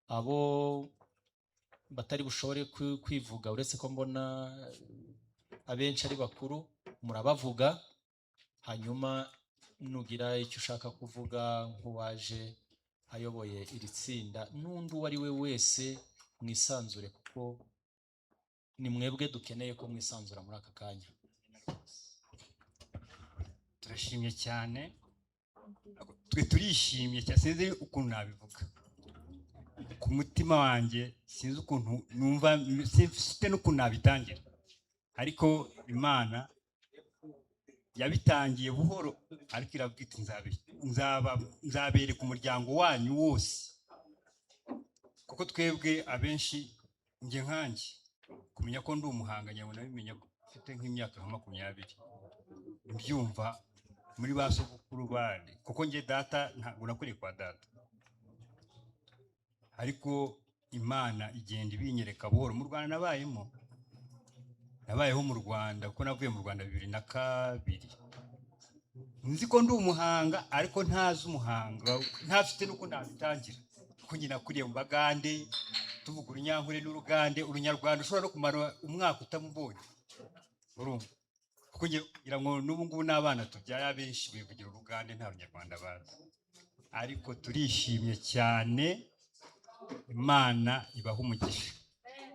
abo batari bushobore kwivuga uretse ko mbona abenshi ari bakuru, murabavuga, hanyuma nugira icyo ushaka kuvuga nk'uwaje ayoboye iri tsinda, n'undi uwo ari we wese mwisanzure, kuko ni mwebwe dukeneye ko mwisanzura muri aka kanya. Turashimye cyane twe turishimye cyane, sinzi ukuntu nabivuga ku mutima wanjye, sinzi ukuntu numva, sinfite n'ukuntu nabitangira, ariko Imana yabitangiye buhoro, ariko iravuga iti nzabereka umuryango wanyu wose, kuko twebwe abenshi njye nkanjye kumenya ko ndi umuhanga nyabona bimenya ko mfite nk'imyaka nka 20 mbyumva muri ba sogokuru bandi, kuko njye data ntabwo nakuriye kwa data, ariko Imana igenda ibinyereka buhoro. Mu Rwanda nabayeho mu Rwanda, kuko navuye mu Rwanda 2002, nzi ko ndi umuhanga ariko ntazi umuhanga, ntafite nuko nabitangira, kuko njye nakuriye mu Bagande, tuvuga urunyankore n'urugande, urunyarwanda ushobora no kumara umwaka utamubonye, urumva, kuko ngira ngo n'ubu ngubu n'abana tubyaye abenshi bivugira urugande, nta runyarwanda bazi, ariko turishimye cyane. Imana ibaha umugisha.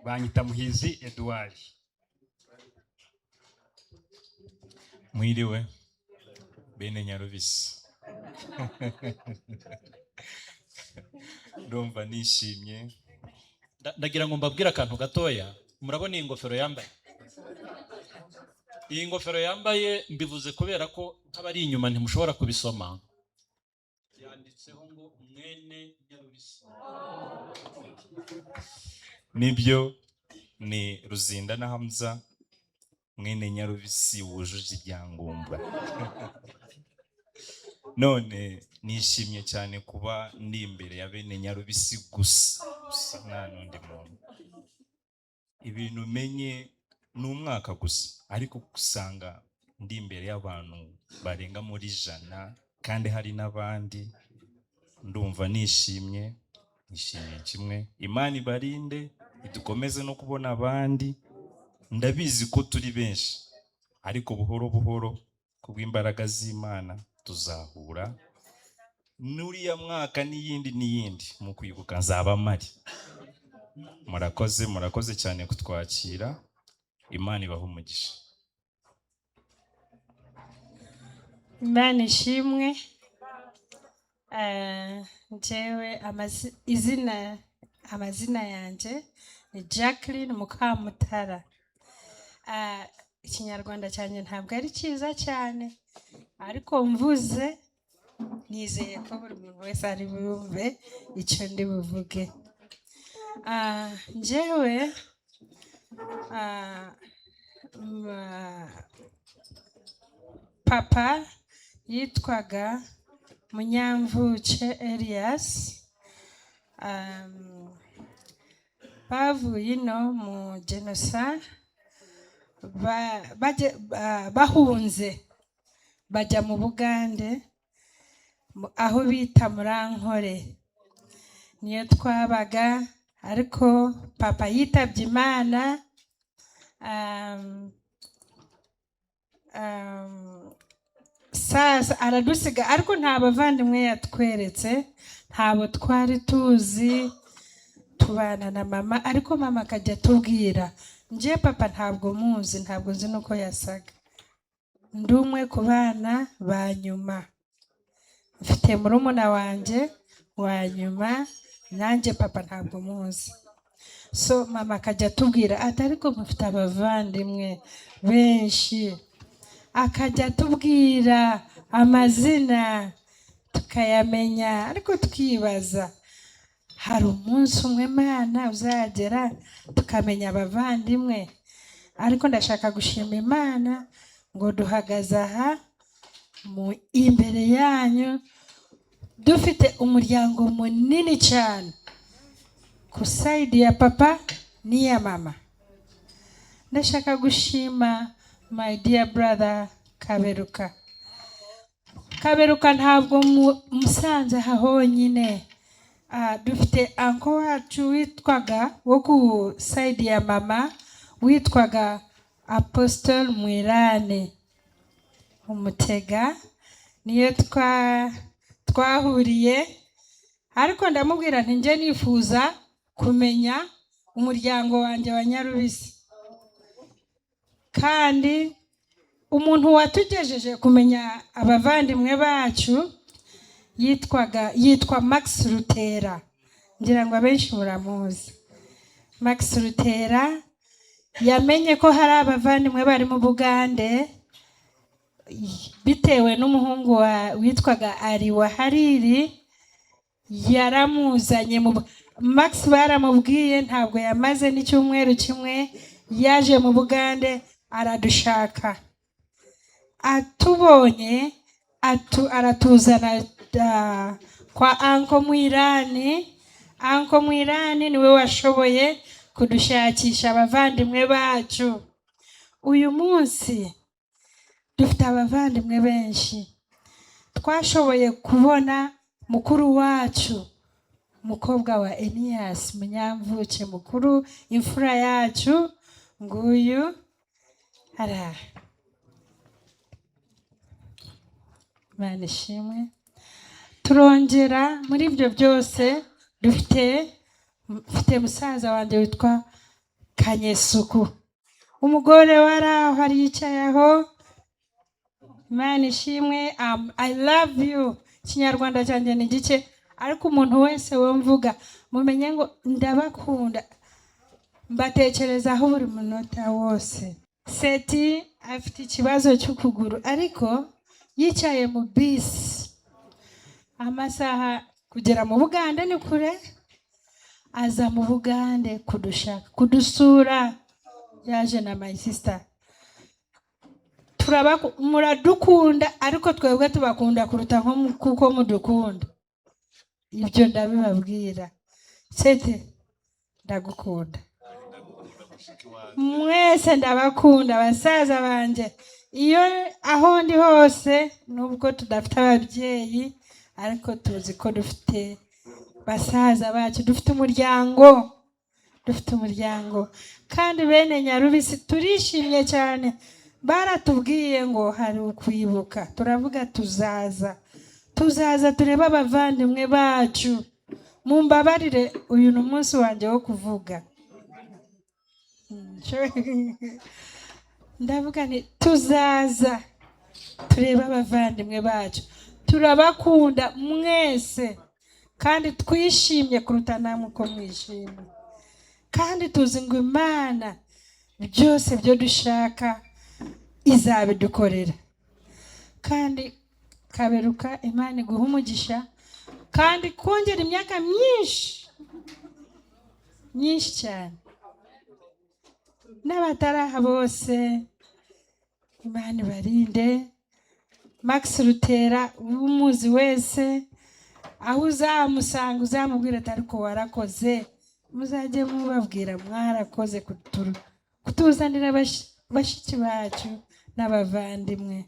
Banyita Muhizi Edouard. Mwiriwe bene Nyarubisi. Ndumva nishimye. Ndagira ngo mbabwire akantu gatoya. Murabona iyi ngofero yambaye? Iyi ngofero yambaye mbivuze kubera ko abari inyuma ntimushobora kubisoma. Yanditseho ngo mwene Nyarubisi. Nibyo, ni Ruzinda na Hamza, mwene Nyarubisi wujuje ibyangombwa. None nishimye cyane kuba ndi imbere ya bene Nyarubisi gusa nta n'undi muntu. Ibintu umenye ni umwaka gusa, ariko usanga ndi imbere y'abantu barenga muri 100 kandi hari n'abandi. Ndumva nishimye kimwe. Imana ibarinde, idukomeze no kubona abandi. Ndabizi ko turi benshi, ariko buhoro buhoro kubw'imbaraga z'Imana tuzahura. Nuriya mwaka n'iyindi mu kwibuka nzaba mari. Murakoze cyane kutwakira. Imana ibaha umugisha. Imana ishimwe. Njyewe amazina yanjye ni Jacqueline Mukamutara. Ikinyarwanda cyanjye ntabwo ari cyiza cyane, ariko mvuze nizeye ko buri muntu wese ari bumve icyo ndi buvuge. Njyewe papa yitwaga Munyamvuke Elias. Bavuye ino mu genocide, bahunze bajya mu Bugande, aho bita Murankore, niyo twabaga, ariko papa yitabye Imana. Sasa aradusiga, ariko nta bavandimwe yatweretse, ntabo twari tuzi, tubana na mama, ariko mama akajya atubwira. Njye papa ntabwo muzi, ntabwo nzi nuko yasaga. Ndi umwe ku bana ba nyuma, mfite murumuna wanjye wa nyuma, nanjye papa ntabwo muzi. So mama akajya atubwira ati ariko mufite abavandimwe benshi, akajya atubwira amazina tukayamenya, ariko tukibaza hari umunsi umwe Mana uzagera tukamenya abavandimwe. Ariko ndashaka gushima Imana ngo duhagaze aha imbere yanyu dufite umuryango munini cyane ku side ya papa n'iya mama. Ndashaka gushima my dear brother Kaberuka. Kaberuka ntabwo musanze aha honyine. Dufite anko wacu witwaga wo ku side ya mama witwaga Apostle Mwirane Umutega, niyo twahuriye. Ariko ndamubwira nti nje nifuza kumenya umuryango wanjye wa Nyarubisi, kandi umuntu watugejeje kumenya abavandimwe bacu yitwa Max Rutera, ngira ngo abenshi muramuzi. Max Rutera yamenye ko hari abavandimwe bari mu Bugande bitewe n'umuhungu witwaga Ari wa Hariri, yaramuzanye Max baramubwiye, ntabwo yamaze n'icyumweru kimwe yaje mu Bugande aradushaka. Atubonye aratuzana kwa Anko Mwirani. Anko Mwirani niwe washoboye kudushakisha abavandimwe bacu. Uyu munsi dufite abavandimwe benshi. Twashoboye kubona mukuru wacu, umukobwa wa Enias Munyamvuke mukuru, imfura yacu, nguyu ara Imana ishimwe. Turongera muri ibyo byose dufite musaza wanjye witwa Kanyesuku, umugore waraho hari yicayeho. Imana ishimwe. I love you. Ikinyarwanda cyanjye ni gike, ariko umuntu wese wumvuga mumenye ngo ndabakunda, mbatekerezaho buri munota wose. Seti afite ikibazo cy'ukuguru, ariko yicaye mu bisi amasaha kugera mu Bugande ni kure, aza mu Bugande kudushaka, kudusura, yaje na my sister. Muradukunda, ariko twebwe tubakunda kuruta kuko mudukunda. Ibyo ndabibabwira. Sete ndagukunda, mwese ndabakunda basaza banje. Iyo aho ndi hose, nubwo tudafite ababyeyi, ariko tuzi ko dufite basaza bacu, dufite umuryango. Kandi bene Nyarubisi turishimye cyane. Baratubwiye ngo hari ukwibuka, turavuga tuzaza turebe abavandimwe bacu. Mumbabarire, uyu ni umunsi wanjye wo kuvuga. Ndavuga ni tuzaza turebe abavandimwe bacu. Turabakunda mwese, kandi twishimye kuruta namwe uko mwishimye. Kandi tuzi ngo Imana byose byo dushaka izabidukorera. Kandi Kaberuka, Imana iguha umugisha, kandi kongera imyaka myinshi cyane. N'abataraha bose Imana ibarinde. Max Rutera umuzi wese, aho uzamusanga uzamubwira ati ariko warakoze, muzajye mubabwira mwarakoze kutuzanira bashiki bacu n'abavandimwe.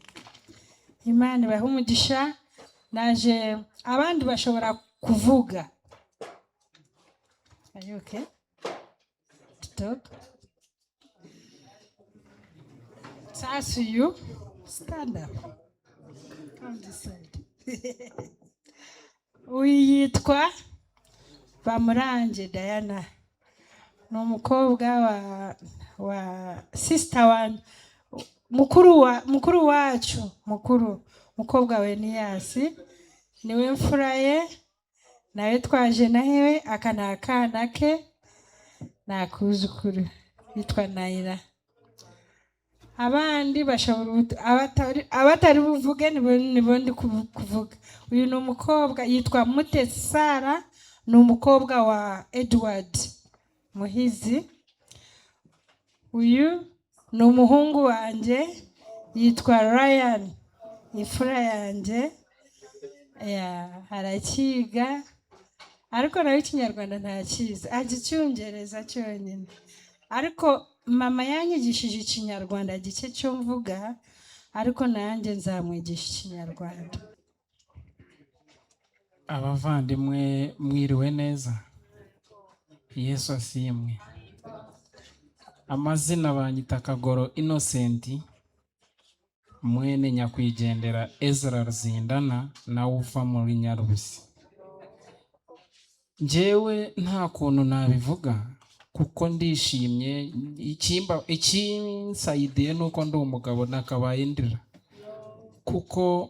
Imana ibahe umugisha. Naje abandi bashobora kuvuga. Are you okay? Stop. Sasu, you stand up. Come this side. Uyitwa Bamurange Diana, ni umukobwa wa sister one, mukuru wacu, mukobwa we Enias, niwe mfura ye, nawe twaje nawe, aka ni akana ke, nakuzukuru yitwa Naira. Abandi bashobora abatari buvuge nibo ndi kuvuga. Uyu ni umukobwa yitwa Mutesi Sara, ni umukobwa wa Edward Muhizi. Uyu ni umuhungu wanjye yitwa Ryan, imfura yanjye. Arakiga, ariko nawe Ikinyarwanda ntakizi, azi Icyongereza cyonyine. Ariko mama yanyigishije Ikinyarwanda gike cyo mvuga, ariko nanjye nzamwigisha Ikinyarwanda. Abavandimwe mwiriwe neza, Yesu asimwe. Amazina banyita Kagoro Innocent, mwene nyakwigendera Ezra Ruzindana, nawe uva muri Nyarubisi. Njyewe nta kuntu nabivuga, kuko ndishimye. Ikinsaidiye nuko ndi umugabo nakabaye ndira, kuko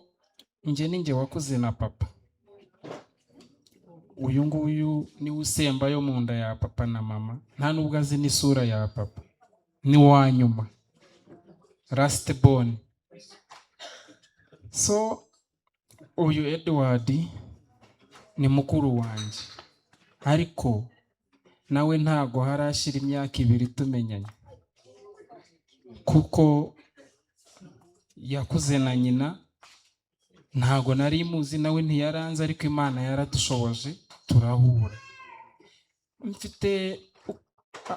ninjye wakuze na papa. uyu nguyu niwe usemba yo mu nda ya papa na mama, nta nubwo azi n'isura ya papa, ni wa nyuma last born. So uyu Edward ni mukuru wanjye, ariko nawe ntago harashira imyaka 2 tumenyanye, kuko yakuze na nyina, ntago nari muzi, nawe ntiyaranze, ariko Imana yaradushoboje turahura. Mfite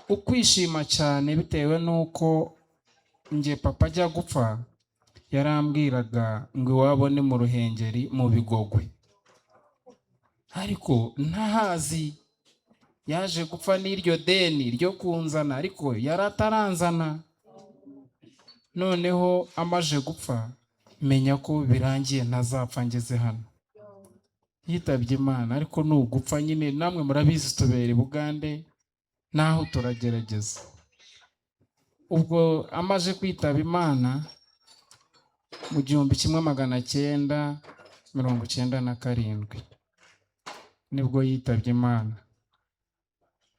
ukwishima cyane bitewe nuko nge papa ajya gupfa yarambwiraga ngo iwabo ni mu Ruhengeri mu Bigogwe, ariko ntahazi. Yaje gupfa n'iryo deni ryo kunzana, ariko yarataranzana. Noneho amaje gupfa menya ko birangiye ntazapfa ngeze hano, yitabye Imana. Ariko nugupfa nyine namwe murabizi tubera i Bugande naho turagerageza. Ubwo amaje kwitaba Imana mu 1997 nibwo yitabye Imana,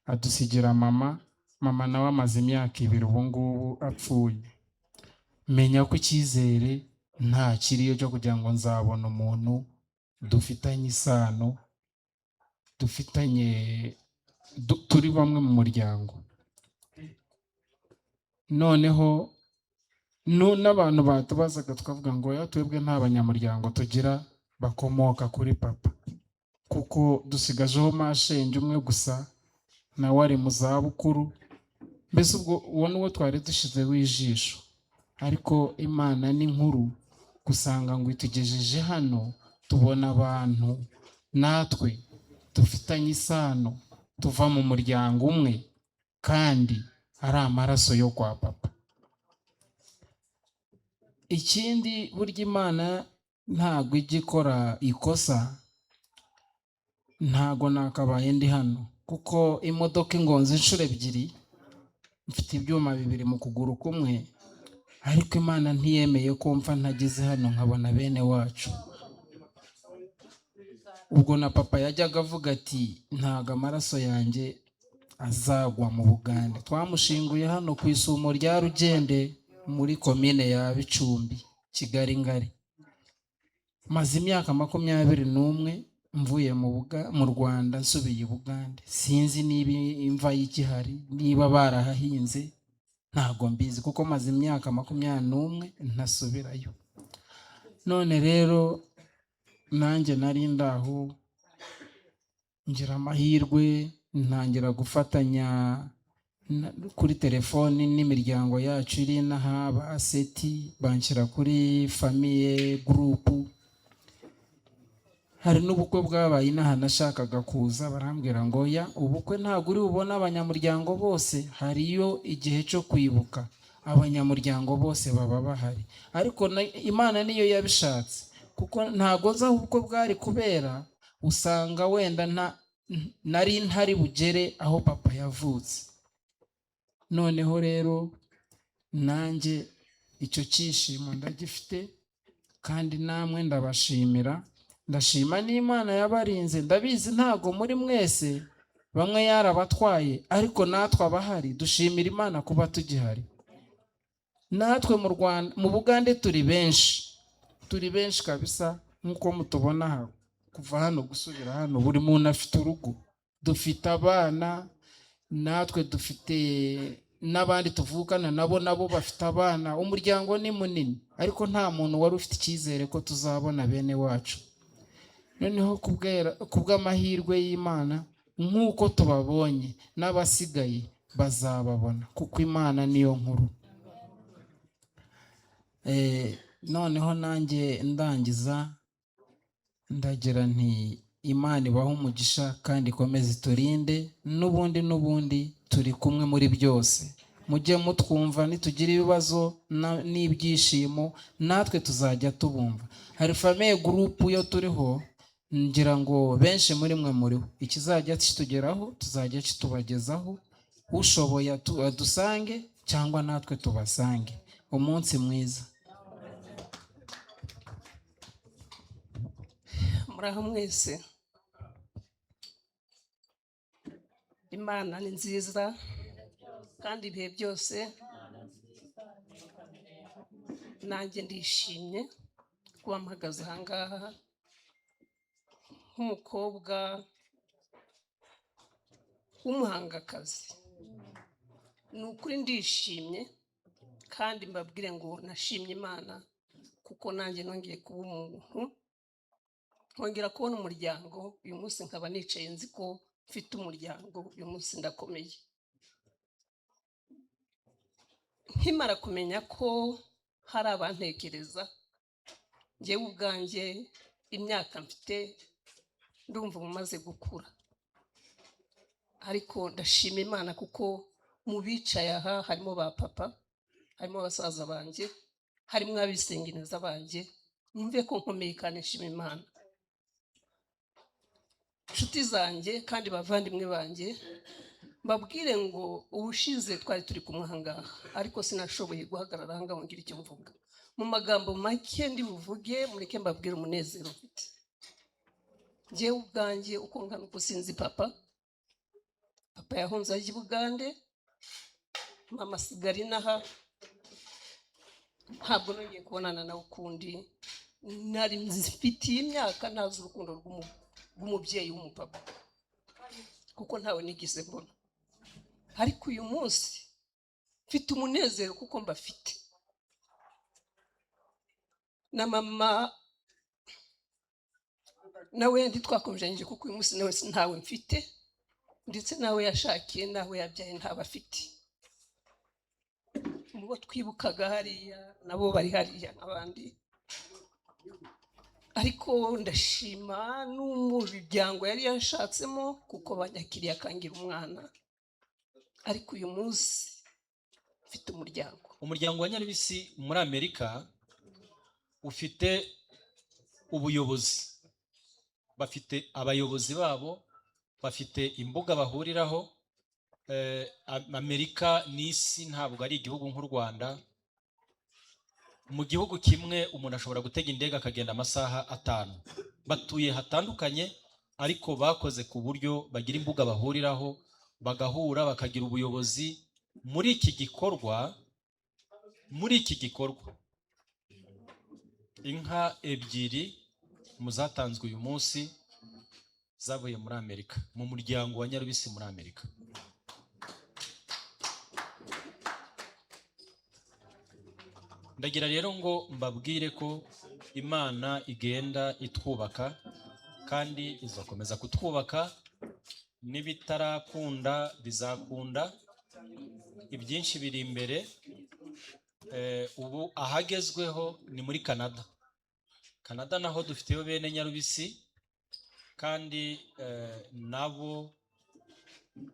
adusigira mama nawe amaze imyaka 2 ubu ngubu apfuye. Menya ko icyizere nta kiriyo cyo kugira ngo nzabona umuntu dufitanye isano, turi bamwe mu muryango. Noneho n'abantu batubazaga tukavuga ngo ya twebwe nta banyamuryango tugira bakomoka kuri papa, kuko dusigajeho mashenge umwe gusa, nawe ari mu zabukuru. Mbese ubwo uwo niwo twari dushizeho ijisho, ariko Imana ni nkuru gusanga ngo itugejeje hano, tubona abantu natwe dufitanye isano, tuva mu muryango umwe kandi ari amaraso yo kwa papa. Ikindi burya Imana ntago ijya ikora ikosa, ntago nakabaye ndi hano, kuko imodoka ingonze inshuro 2, mfite ibyuma 2 mu kuguru kumwe, ariko Imana ntiyemeye ko mfa ntageze hano nkabona bene wacu. Ubwo na papa yajyaga avuga ati ntago amaraso yanjye azagwa mu Bugande. Twamushinguye hano ku isumo rya Rugende muri komine ya Bicumbi, Kigali ngari. Maze imyaka 21 mvuye mu Rwanda nsubiye i Bugande. Sinzi niba imva y'ikihari, niba barahahinze, ntago mbizi, kuko maze imyaka 21 ntasubirayo. None rero nanjye nari ndaho, ngira amahirwe ntangira gufatanya kuri telefoni n'imiryango yacu iri n'aha, ba Seti banshyira kuri famille group. Hari n'ubukwe bwabaye inaha nashakaga kuza, barambwira ngo ya ubukwe ntabwo uri bubona abanyamuryango bose, hariyo igihe cyo kwibuka, abanyamuryango bose baba bahari. Ariko Imana niyo yabishatse, kuko ntago nza ubukwe bwari kubera, usanga wenda nari ntari bugere aho papa yavutse. Noneho rero nanjye icyo cyishimo ndagifite, kandi namwe ndabashimira. Ndashima n'Imana yabarinze, ndabizi ntago muri mwese, bamwe yarabatwaye, ariko natwe abahari dushimira Imana kuba tugihari. Natwe mu Rwanda, mu Bugande turi benshi kabisa, nk'uko mutubona aha, kuva hano gusubira hano buri muntu afite urugo, dufite abana, natwe dufite n'abandi tuvukana nabo bafite abana. Umuryango ni munini, ariko nta muntu wari ufite icyizere ko tuzabona bene wacu. Noneho kubw'amahirwe y'Imana, nk'uko tubabonye n'abasigaye bazababona, kuko Imana niyo nkuru. Noneho nanjye ndangiza ndagira nti Imana ibahe umugisha kandi ikomeze iturinde, n'ubundi turi kumwe muri byose. Mujye mutwumva, nitugira ibibazo n'ibyishimo natwe tuzajya tubumva. Hari famille group yo turiho, ngira ngo benshi muri mwe muriho, ikizajya kitugeraho tuzajya kitubagezaho, ushoboye adusange cyangwa natwe tubasange. Umunsi mwiza. Muraho mwese. Imana ni nziza kandi ibihe byose nanjye ndishimye kuba mpagaze aha ngaha nk'umukobwa w'umuhangakazi. Ni ukuri ndishimye kandi mbabwire ngo nashimye Imana kuko nanjye nongeye kuba umuntu, nkongera kubona umuryango. Uyu munsi nkaba nicaye nzi ko mfite umuryango, uyu munsi ndakomeye. Nkimara kumenya ko hari abantekereza, njyewe ubwanjye imyaka mfite ndumva umaze gukura, ariko ndashima Imana kuko mu bicaye aha harimo ba papa, harimo abasaza banjye, harimo abisengeneza banjye. Numve ko nkomeye kandi nshima Imana. Inshuti zanjye kandi bavandimwe banjye, mbabwire ngo ubushize twari turi kumwe aha ngaha, ariko sinashoboye guhagarara aha ngaha ngo ngire icyo mvuga. Mu magambo make ndi buvuge, mureke mbabwire umunezero mfite. Njyewe ubwanjye uko ngana uko sinzi papa yahunze ajya i Bugande, mama asigara inaha, ntabwo nongeye kubonana nawe ukundi. Nari mfitiye imyaka ntazi urukundo rw'umubyeyi w'umupapa kuko ntawe nigeze mbona, ariko uyu munsi mfite umunezero kuko mbafite. Na mama nawe ntitwakomeje kuko uyu munsi nawe ntawe mfite, ndetse nawe yashakiye, nawe yabyaye ntawe afite. Mubo twibukaga hariya nabo bari hariya n'abandi, ariko ndashima n'umuryango yari yashatsemo kuko banyakiriye akangira umwana. Ariko uyu munsi mfite umuryango. Umuryango wa Nyarubisi muri Amerika ufite ubuyobozi, bafite abayobozi babo, bafite imbuga bahuriraho. Amerika n'isi ntabwo ari igihugu nk'u Rwanda. Mu gihugu kimwe umuntu ashobora gutega indege akagenda amasaha 5. Batuye hatandukanye, ariko bakoze ku buryo bagira imbuga bahuriraho, bagahura, bakagira ubuyobozi. Muri iki gikorwa inka 2 muzatanzwe uyu munsi zavuye muri Amerika, mu muryango wa Nyarubisi muri Amerika. Ndagira rero ngo mbabwire ko Imana igenda itwubaka kandi izakomeza kutwubaka. N'ibitarakunda bizakunda, ibyinshi biri imbere. Ubu ahagezweho ni muri Canada naho dufiteyo bene Nyarubisi, kandi nabo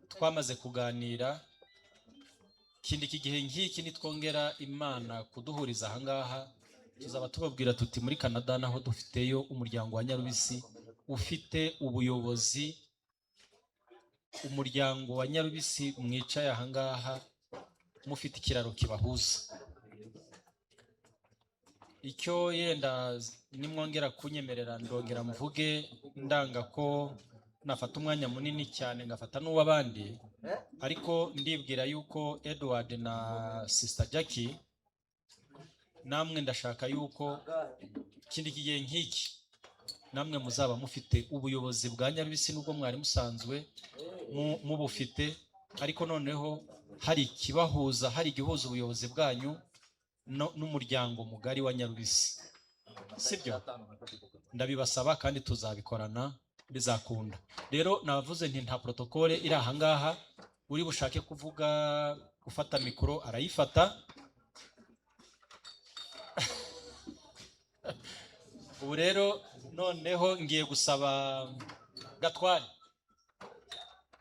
twamaze kuganira. Kindi kigihe nk'iki nitwongera Imana kuduhuriza aha ngaha, tuzaba tubabwira tuti muri Canada naho dufiteyo umuryango wa Nyarubisi ufite ubuyobozi. Umuryango wa Nyarubisi mwicaye aha ngaha mufite ikiraro kibahuza. Icyo yenda nimwongera kunyemerera ndongera mvuge, ndanga ko nafata umwanya munini cyane ngafata n'uw'abandi, ariko ndibwira yuko Edward na Sister Jackie namwe ndashaka yuko kindi kigihe nk'iki namwe muzaba mufite ubuyobozi bwa Nyarubisi, nubwo mwari musanzwe mubufite, ariko noneho hari ikibahuza, hari igihuza ubuyobozi bwanyu n'umuryango mugari wa Nyarubisi. Sibyo? Ndabibasaba kandi tuzabikorana, bizakunda. Rero navuze nti nta protokole iri aha ngaha, uri bushake kuvuga gufata mikoro arayifata. Ubu rero noneho ngiye gusaba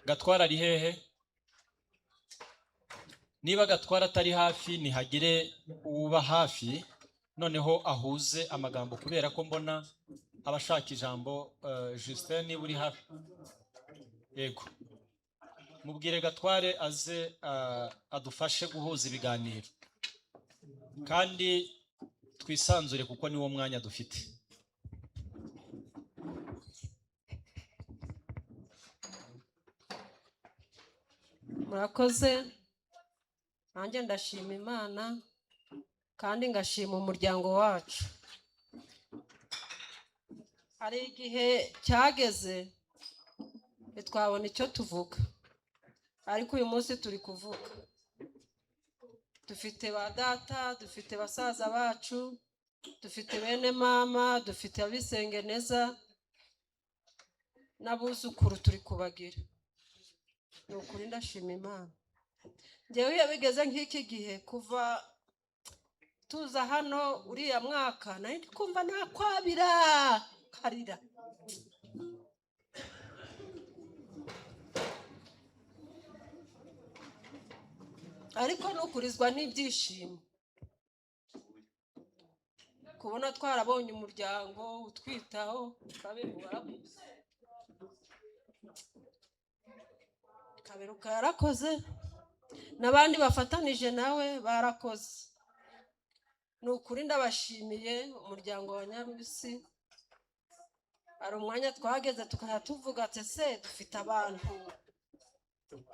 Gatwara ari hehe? Niba Gatwara atari hafi nihagire uba hafi, noneho ahuze amagambo, kubera ko mbona abashaka ijambo. Justin niba uri hafi, yego mubwire Gatware aze adufashe guhuza ibiganiro, kandi twisanzure kuko niwo mwanya dufite. murakoze. Nanjye ndashima Imana kandi ngashima umuryango wacu. Hari igihe cyageze ntitwabona icyo tuvuga, ariko uyu munsi turi kuvuga. Dufite ba data, dufite basaza bacu, dufite bene mama, dufite abisengeneza n'abuzukuru turi kubagira. Ni ukuri ndashima Imana. Njyewe iyo bigeze nk'iki gihe kuva tuza hano uriya mwaka nari ndi kumva nakwabira karira. Ariko nukurizwa n'ibyishimo kubona twarabonye umuryango utwitaho Kaberuka yarakoze n'abandi bafatanije nawe barakoze. Ni ukuri ndabashimiye umuryango wa Nyarubisi. Hari umwanya twageze tukajya tuvuga ati se dufite abantu,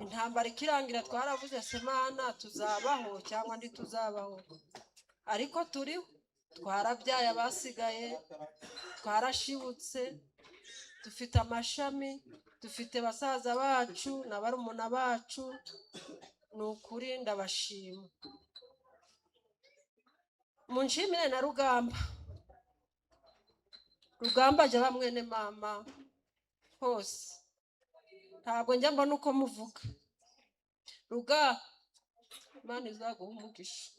intambara ikirangira twaravuze se Mana tuzabaho cyangwa ntituzabaho, ariko turiho, twarabyaye abasigaye, twarashibutse, dufite amashami, dufite basaza bacu na barumuna bacu. Ni ukuri ndabashima. Munshimire na Rugamba. Rugamba ajya bamwene mama hose, ntabwo njya mbona uko muvuga. Ruga, Imana izaguha umugisha,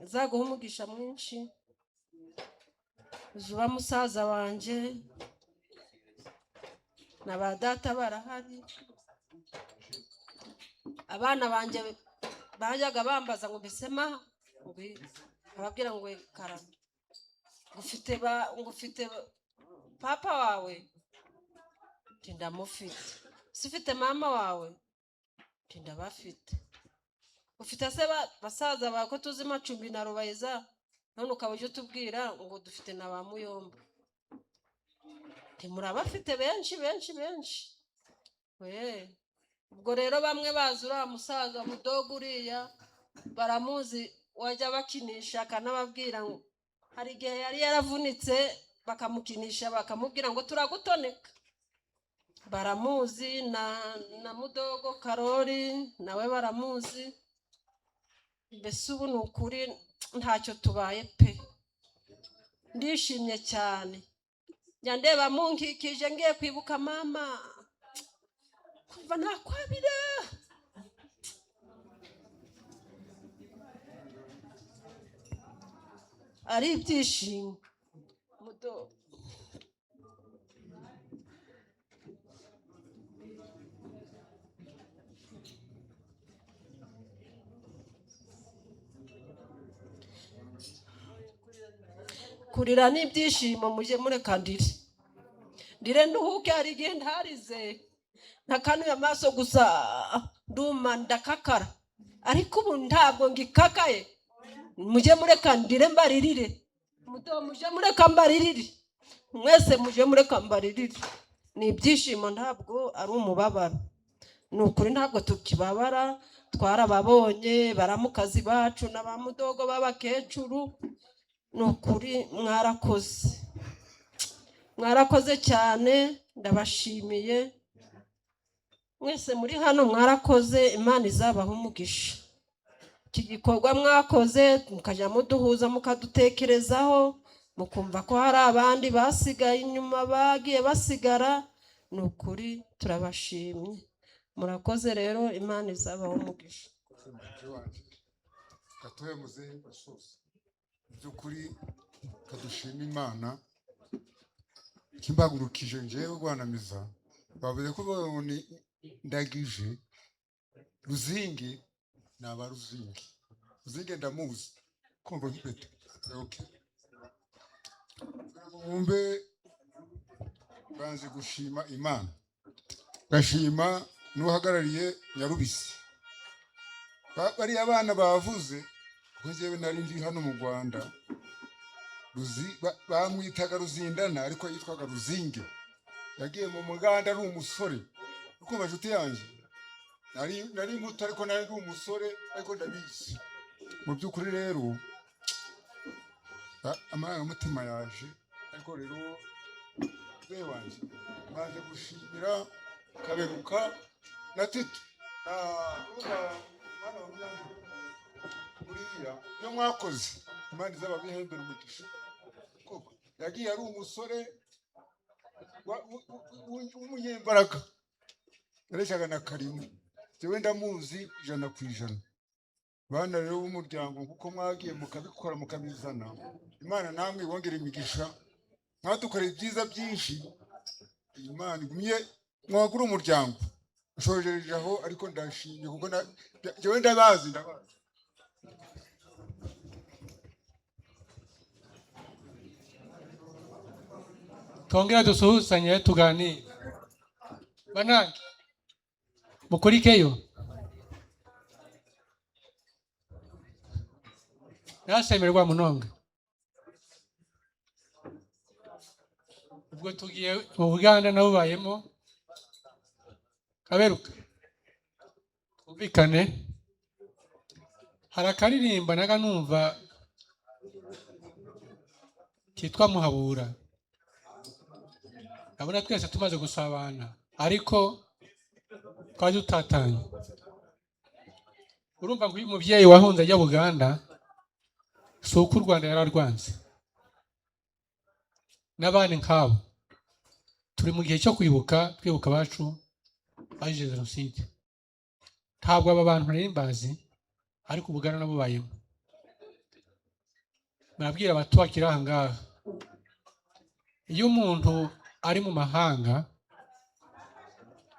izaguha umugisha mwinshi. Zuba musaza wanje na ba data barahari. Abana banje bajyaga bambaza ngo mbesema ababwira ngo karame ngufite papa wawe, ndamufite. Sifite mama wawe, ndabafite. Ufite se basaza bawe ko tuzi Macumbi na Rubayiza, none ukaba uje utubwira ngo dufite na ba Muyomba. Murabafite benshi benshi benshi. Ubwo rero bamwe bazi uriya musaza mudogo uriya baramuzi, wajya bakinisha akanababwira ngo hari igihe yari yaravunitse bakamukinisha bakamubwira ngo turagutoneka. Baramuzi na mudogo Karori nawe baramuzi. Mbese ubu ni ukuri ntacyo tubaye pe. Ndishimye cyane. Njya ndeba munkikije ngiye kwibuka mama, kumva nakwabira. Ari ibyishimo. Kurira n'ibyishimo mujye mureka ndire nduhuke. Hari igihe ntarize ntakanuye amaso gusa nduma ndakakara, ariko ubu ntabwo ngikakaye. Mujye mureka ndire mbaririre, mujye mureka mbaririre, mwese mujye mureka mbaririre. Ni ibyishimo ntabwo ari umubabaro. Ni ukuri ntabwo tukibabara, twarababonye baramukazi bacu na ba mudogo b'abakecuru. Ni ukuri mwarakoze cyane, ndabashimiye mwese muri hano, mwarakoze. Imana izabaha umugisha. Iki gikorwa mwakoze mukajya muduhuza mukadutekerezaho, mukumva ko hari abandi basigaye inyuma bagiye basigara. Ni ukuri turabashimye, murakoze. Rero Imana izabaha umugisha. Katuye muzehe basoza by'ukuri kadushima Imana. Kimbagurukije njewe Rwanamiza bavuze ko babone ndagije Ruzingi naba Ruzingi. Ruzingi ndamuzi kumva nk'ipete. Okay. Umbe banze gushima Imana, gashima n'uhagarariye Nyarubisi. Bari abana bavuze ko jewe nari ndi hano mu Rwanda. Bamwitaga Ruzindana ariko yitwaga Ruzingi. Yagiye mu muganda ari umusore ukumva nshuti yanjye nari muto ariko nari ndi umusore ariko ndabizi mu by'ukuri rero amarangamutima yaje ariko rero mubyeyi wanjye maze gushimira Kaberuka na Tito mwana wa Munyange uriya iyo mwakoze Imana izababihembera umugisha koko yagiye ari umusore w'umunyembaraga yareshyaga na Karimu jewe ndamuzi 100%. Bana rero b'umuryango kuko mwagiye mukabikora mukabizana Imana namwe ibongera imigisha mwadukoreye ibyiza byinshi Imana igumye mwagura umuryango ushojereje aho ariko ndashimye kuko jewe ndabazi Tongera dusuhuzanye tuganire. Banange mukurikeyo nasemerwa Munonga ubwo tugiye mu Buganda nabubayemo Kaberuka twumvikane harakaririmba naga numva kitwa Muhabura ndabona twese tumaze gusabana ariko twaje utatanye urumva ngo uyu mubyeyi wahunze ajya Buganda suko u Rwanda yararwanze n'abandi nkabo turi mu gihe cyo twibuka bacu baje jenoside ntabwo aba bantu nari mbazi ariko Buganda nabo bayemo barabwira abatwakira aha ngaha iyo umuntu ari mu mahanga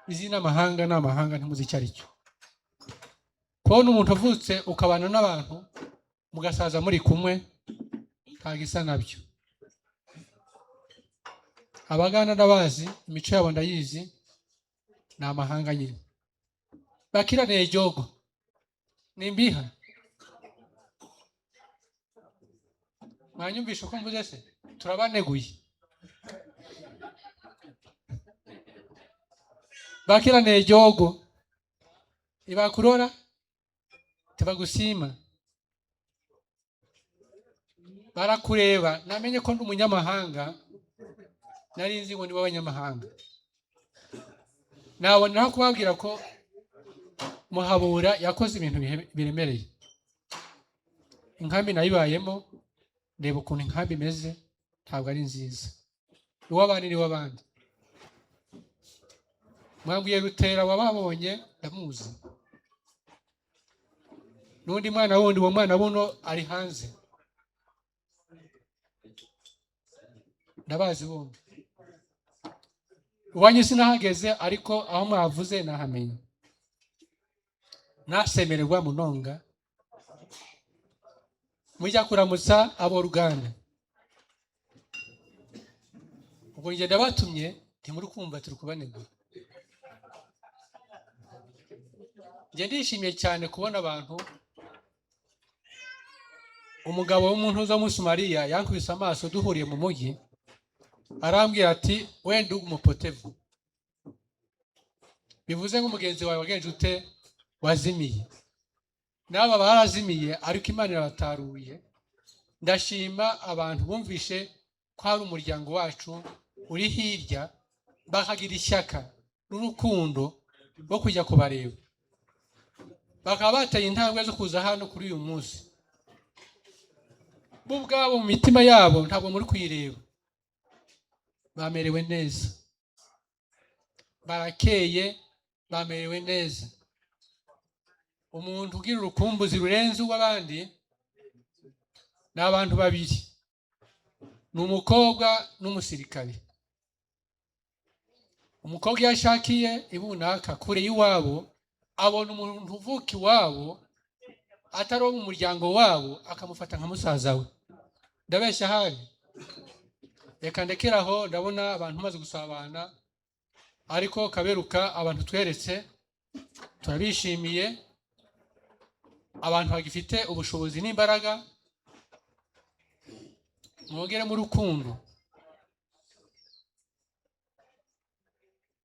izina amahanga n'amahanga ntimuzi icyo ari cyo kubona umuntu avutse ukabana n'abantu mugasaza muri kumwe ntagisa nabyo Abaganda ndabazi imico yabo ndayizi ni amahanga nyine bakiraniye igihugu nimbiha mwanyumvisha uko mvuze se turabaneguye bakiraniye igihugu ibakurora tebagusima barakureba namenye ko ndi umunyamahanga nari nzi ngo ndi w'abanyamahanga naboneraho kubabwira ko Muhabura yakoze ibintu biremereye inkambi nayibayemo reba ukuntu inkambi imeze ntabwo ari nziza iw'abandi ni w'abandi mwambwiye Rutera wababonye ndamuzi n'undi mwana wundi uwo mwana buno ari hanze ndabazi bombi uwanyu sinahageze ariko aho mwavuze nahamenye nasemererwa Munonga mujya kuramutsa abo Ruganda ubwo njye ndabatumye ntimuri kumva turi kubanegura njye ndishimye cyane kubona abantu umugabo w'umuntu uza muri Somalia yankubise amaso duhuriye mu mujyi arambwira ati wenda umupotevu bivuze nk'umugenzi wawe wagenje ute wazimiye n'aba barazimiye ariko Imana irabataruye ndashima abantu bumvishe ko hari umuryango wacu uri hirya bakagira ishyaka n'urukundo rwo kujya kubareba bakaba bateye intambwe zo kuza hano kuri uyu munsi bo ubwabo mu mitima yabo ntabwo muri kuyireba bamerewe neza barakeye bamerewe neza umuntu ugira urukumbuzi rurenze uw'abandi ni abantu babiri ni umukobwa n'umusirikare umukobwa iyo ashakiye ibunaka kure y'iwabo abona umuntu uvuka iwabo atari uwo mu muryango wabo akamufata nka musaza we ndabeshya hari reka ndekeraho ndabona abantu maze gusabana ariko Kaberuka abantu tweretse turabishimiye abantu bagifite ubushobozi n'imbaraga mwogere mu rukundo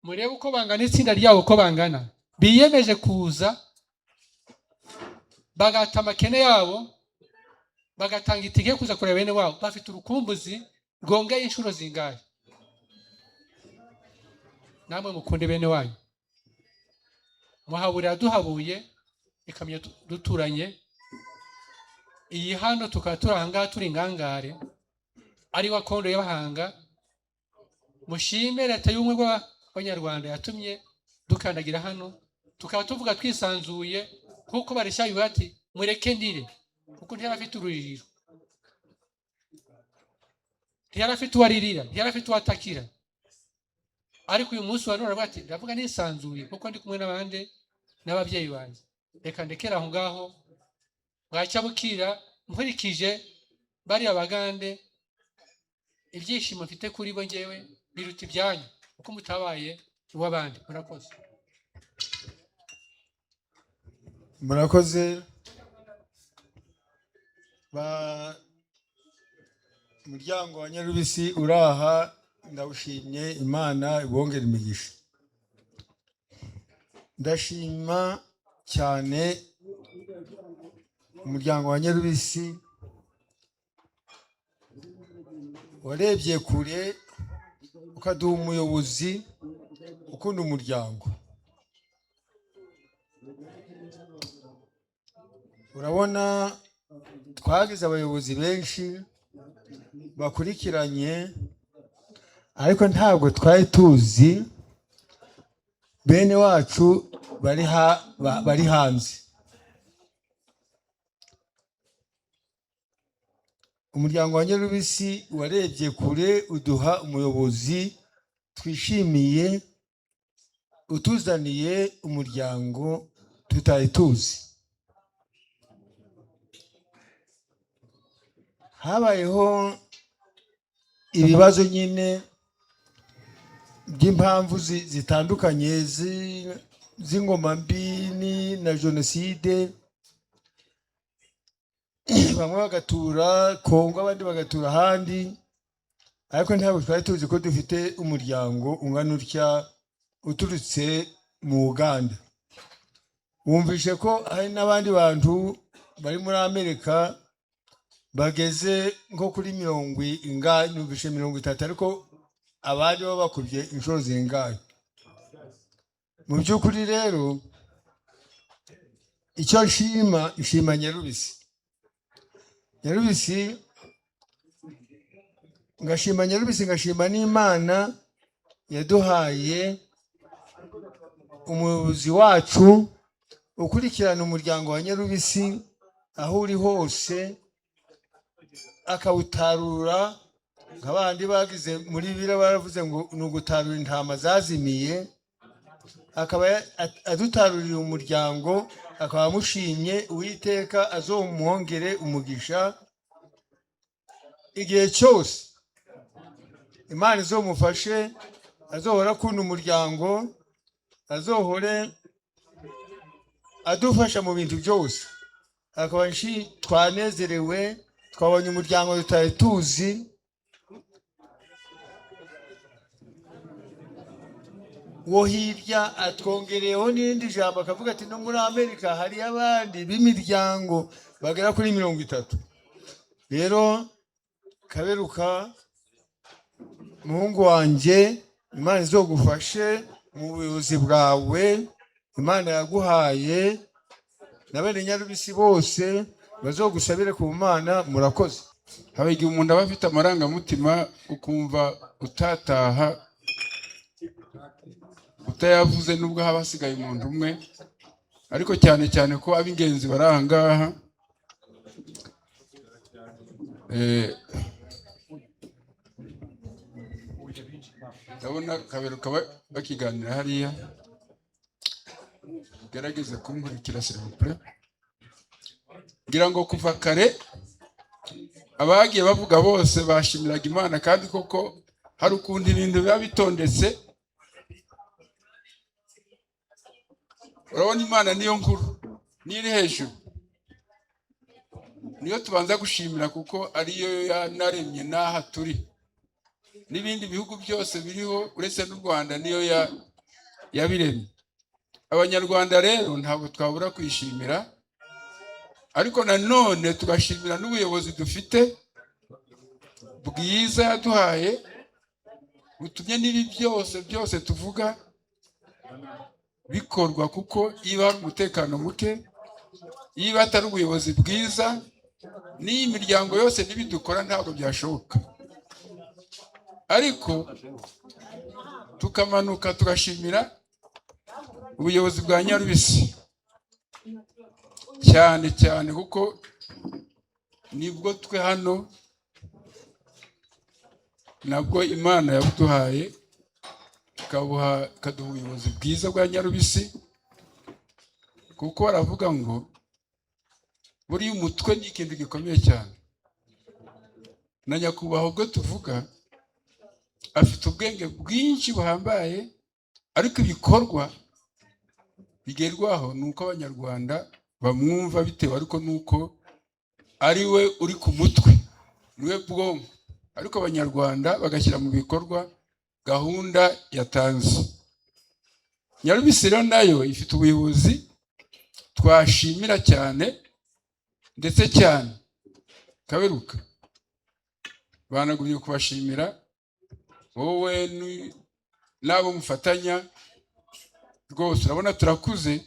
murebe uko bangana, itsinda ryabo uko bangana, biyemeje kuza bagata amakene yabo, bagatanga itike yo kuza kureba bene wabo. Bafite urukumbuzi rwongeye inshuro zingahe. Namwe mukunde bene wanyu, muhaburira duhabuye, ikamyo duturanye. Iyi hano tukaba turi ahangaha turi ingangare, ari wakondo y'abahanga. Mushime leta y'ubumwe bw'abanyarwanda yatumye dukandagira hano, tukaba tuvuga twisanzuye, kuko barishaye bati mureke ndire, kuko ntiyarafite uruririro, ntiyarafite uwaririra, ntiyarafite uwatakira. Ariko uyu munsi wa none bati ndavuga nisanzuye kuko ndi kumwe n'abandi n'ababyeyi banjye, reka ndekera aho ngaho. Bwacya bukira nkurikije bari abagande, ibyishimo mfite kuri bo ngewe biruta ibyanyu, kuko mutabaye uw'abandi. Murakoze. Murakoze. Umuryango wa Nyarubisi uraha, ndawushimye, Imana ibongera imigisha. Ndashima cyane umuryango wa Nyarubisi warebye kure ukaduha umuyobozi ukunda umuryango. Urabona twagize abayobozi benshi bakurikiranye, ariko ntabwo twari tuzi bene wacu bari hanze. Umuryango wa Nyarubisi warebye kure uduha umuyobozi twishimiye, utuzaniye umuryango tutari tuzi. Habayeho ibibazo nyine by'impamvu zitandukanye z'ingoma mbi na jenoside. Bamwe bagatura Kongo, abandi bagatura ahandi, ariko ntabwo twari tuzi ko dufite umuryango ungana utya uturutse mu Uganda. Wumvishe ko hari n'abandi bantu bari muri Amerika bageze nko kuri 30, ariko abandi bo bakubye inshuro zingahe. Mu by'ukuri rero icyo nshima Nyarubisi ngashima Nyarubisi, ngashima n'Imana yaduhaye umuyobozi wacu ukurikirana umuryango wa Nyarubisi aho uri hose, akawutarura. Nk'abandi bagize muri bira baravuze ngo ni ugutarura intama zazimiye, akaba adutarurira umuryango, akaba amushimye. Uwiteka azomwongere umugisha igihe cyose. Imana izomufashe, azohora akunda umuryango, azohore adufasha mu bintu byose. Akaba twanezerewe, twabonye umuryango tutari tuzi. Wo hirya atwongereyeho n'indi jambo, akavuga ati no muri Amerika hari abandi b'imiryango bagera kuri 30. Rero Kaberuka muhungu wanjye, Imana izogufashe mu buyobozi bwawe Imana yaguhaye, na bene Nyarubisi bose bazogusabire ku Mana. Murakoze. Haba igihe umuntu aba afite amarangamutima ukumva utataha utayavuze, nubwo haba hasigaye umuntu umwe, ariko cyane cyane ko ab'ingenzi bari aha ngaha. Ndabona Kaberuka bakiganira hariya, gerageze kunkurikira s'il vous plaît. Ngira ngo kuva kare abagiye bavuga bose bashimiraga Imana, kandi koko hari ukuntu ibintu biba bitondetse. Urabona Imana niyo nkuru, niri hejuru, niyo tubanza gushimira, kuko ariyo yanaremye n'aha turi. N'ibindi bihugu byose biriho uretse n'u Rwanda niyo yabiremye. Abanyarwanda rero ntabwo twabura kwishimira, ariko nanone tugashimira n'ubuyobozi dufite bwiza yaduhaye, butumye n'ibi byose tuvuga bikorwa, kuko iyo hari umutekano muke, iyo atari ubuyobozi bwiza, n'iyi miryango yose n'ibidukora ntabwo byashoboka. Ariko tukamanuka tugashimira ubuyobozi bwa Nyarubisi cyane cyane, kuko nibwo twe hano nabwo Imana yabuduhaye, ikaduha ubuyobozi bwiza bwa Nyarubisi, kuko baravuga ngo buriya umutwe ni ikintu gikomeye cyane. Na nyakubahwa ubwo tuvuga afite ubwenge bwinshi buhambaye, ariko ibikorwa bigerwaho ni uko Abanyarwanda bamwumva, bitewe ariko nuko ari we uri ku mutwe, niwe bwonko, ariko Abanyarwanda bagashyira mu bikorwa gahunda yatanze. Nyarubisi rero nayo ifite ubuyobozi twashimira cyane, ndetse cyane Kaberuka banagumye kubashimira wowe n'abo mufatanya. Rwose urabona turakuze,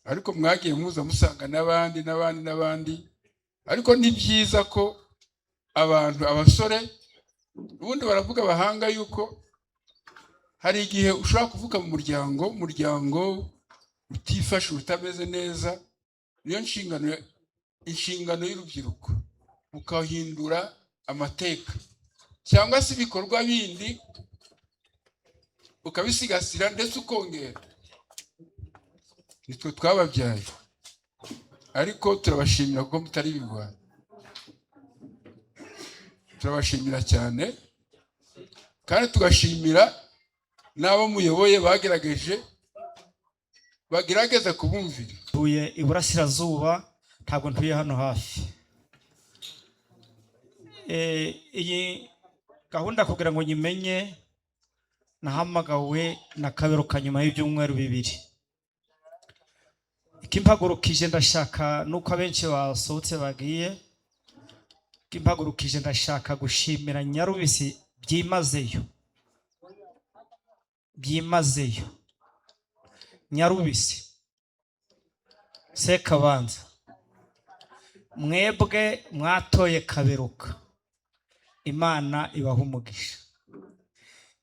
ariko mwagiye muza musanga n'abandi, ariko ni byiza ko abasore, ubundi baravuga abahanga yuko hari igihe ushobora kuvuka mu muryango utifashe, utameze neza. Niyo inshingano y'urubyiruko, ukahindura amateka cyangwa se ibikorwa bindi ukabisigasira, ndetse ukongera. Nitwe twababyaye, ariko turabashimira kuko mutari ibigwari. Turabashimira cyane, kandi tugashimira n'abo muyoboye bagerageza kubumvira. Ntuye iburasirazuba, ntabwo ntuye hano hafi. Iyi gahunda kugira ngo nyimenye, nahamagawe na Kaberuka nyuma y'ibyumweru 2. Ikimpagurukije ndashaka, nuko abenshi basohotse bagiye, ikimpagurukije ndashaka gushimira Nyarubisi byimazeyo. Nyarubisi, Sekabanza, mwebwe mwatoye Kaberuka, Imana ibaha umugisha.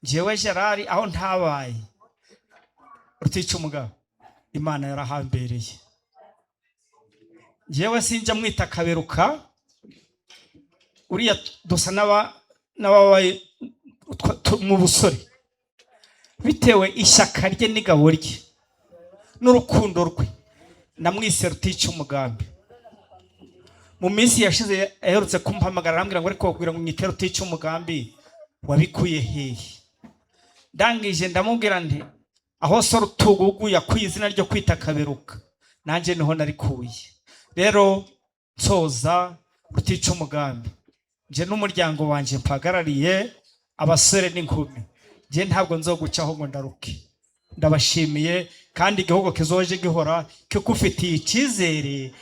Njyewe Gerard aho ntabaye Rutica umugabo, Imana yarahambereye. Njyewe sinjya mwita Kaberuka, uriya dusa n'ababaye mu busore, bitewe ishyaka rye n'igabo rye n'urukundo rwe, namwise Rutica umugambi. Mu minsi yashize aherutse kumpamagara arambwira ngo ariko kugira ngo nyite Rutica umugambi wabikuye hehe? Ndangije ndamubwira nti aho so Rutugugu yakwiye izina ryo kwita Kaberuka, nanjye niho narikuye. Rero nsoza Rutica umugambi, nje n'umuryango wanje mpagarariye, abasore n'inkumi, nje ntabwo nzogucaho ngo ndaruke. Ndabashimiye, kandi igihugu kizoje gihora kikufitiye icyizere,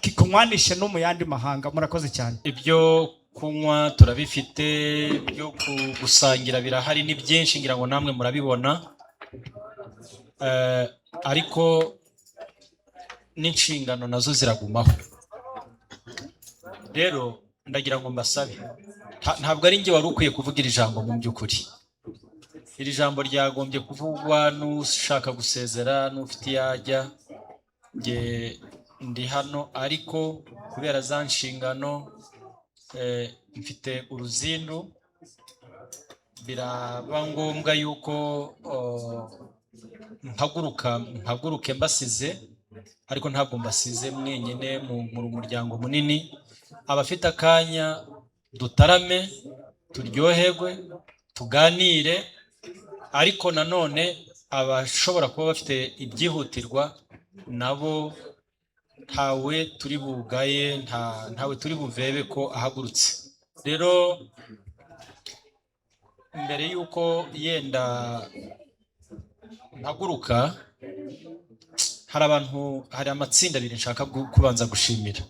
kikunywanishe no mu yandi mahanga. Murakoze cyane. Ibyo kunywa turabifite, byo gusangira birahari, ni byinshi, ngira ngo namwe murabibona. Ariko n'inshingano nazo ziragumaho. Rero ndagira ngo mbasabe, ntabwo ari njye wari ukwiye kuvugira ijambo mu by'ukuri. Iri jambo ryagombye kuvugwa n'ushaka gusezera, n'ufite yajya. Nge ndi hano, ariko kubera za nshingano mfite uruzindu, biraba ngombwa yuko mpaguruke mbasize, ariko ntabwo mbasize mwenyine, muri umuryango munini. Abafite akanya dutarame, turyoherwe, tuganire, ariko nanone abashobora kuba bafite ibyihutirwa nabo ntawe turi bugaye, ntawe turi buvebe ko ahagurutse. Rero mbere yuko yenda ntaguruka hari amatsinda abiri nshaka kubanza gushimira.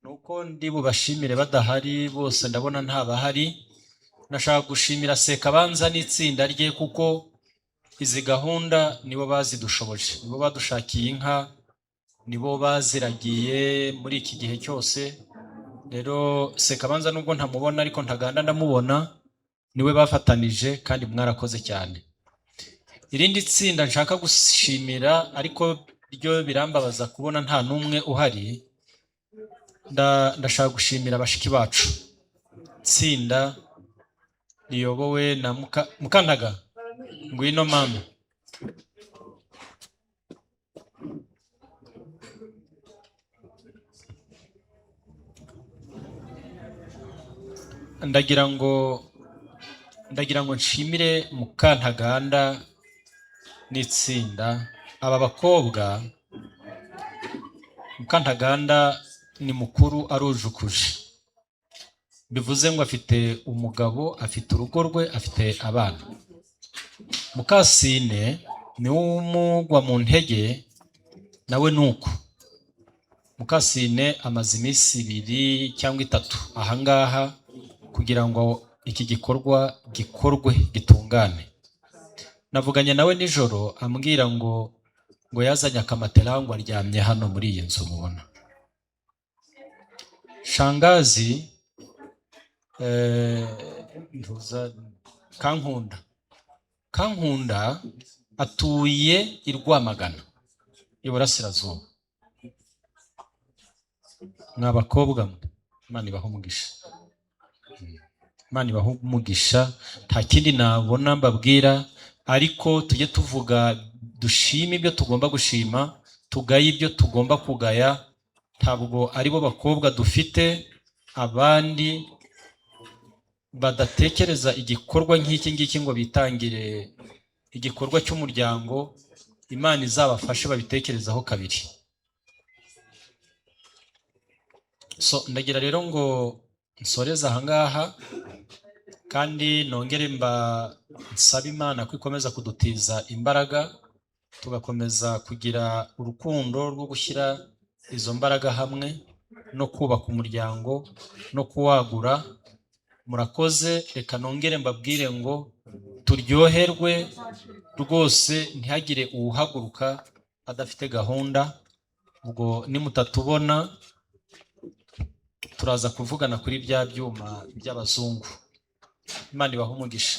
Nuko ndi bubashimire badahari bose, ndabona ntabahari. Nashaka gushimira Sekabanza n'itsinda rye kuko izi gahunda nibo bazidushoboje, nibo badushakiye inka, nibo baziragiye muri iki gihe cyose. Rero Sekabanza nubwo ntamubona ariko Ntaganda ndamubona, niwe bafatanije kandi mwarakoze cyane. Irindi tsinda nshaka gushimira ariko ryo birambabaza kubona nta numwe uhari, ndashaka gushimira bashiki bacu. Tsinda riyobowe na Mukantaga, ngwino mama. Ndagira ngo nshimire Mukantaganda n'itsinda. Aba bakobwa, Mukantaganda ni mukuru arujukuje, bivuze ngo afite umugabo, afite urugo rwe, afite abana. Mukasine ni umugwa mu ntege, nawe nuko. Mukasine amaze iminsi 2 cyangwa 3 ahangaha kugira ngo iki gikorwa gikorwe gitungane. Navuganye nawe nijoro ambwira ngo yazanye akamatera ngo aryamye hano muri iyi nzu mubona. Shangazi Kankunda atuye i Rwamagana iburasirazuba. Mwabakobwa mwe, Imana ibahe umugisha. Imana ibahe umugisha, nta kindi nabona mbabwira, ariko tujye tuvuga, dushima ibyo tugomba gushima, tugaye ibyo tugomba kugaya. Ntabwo aribo bakobwa dufite, abandi badatekereza igikorwa nk'iki ngiki ngo bitangire igikorwa cy'umuryango. Imana izabafashe babitekerezaho kabiri. Ndagira rero ngo nsoreze ahangaha, kandi nongere nsaba Imana ko ikomeza kudutiza imbaraga, tugakomeza kugira urukundo rwo gushyira izo mbaraga hamwe no kubaka umuryango no kuwagura. Murakoze. Reka nongere mbabwire ngo turyoherwe rwose, ntihagire uwuhaguruka adafite gahunda. Ubwo nimutatubona turaza kuvugana kuri bya byuma by'abazungu. Imana ibahe umugisha.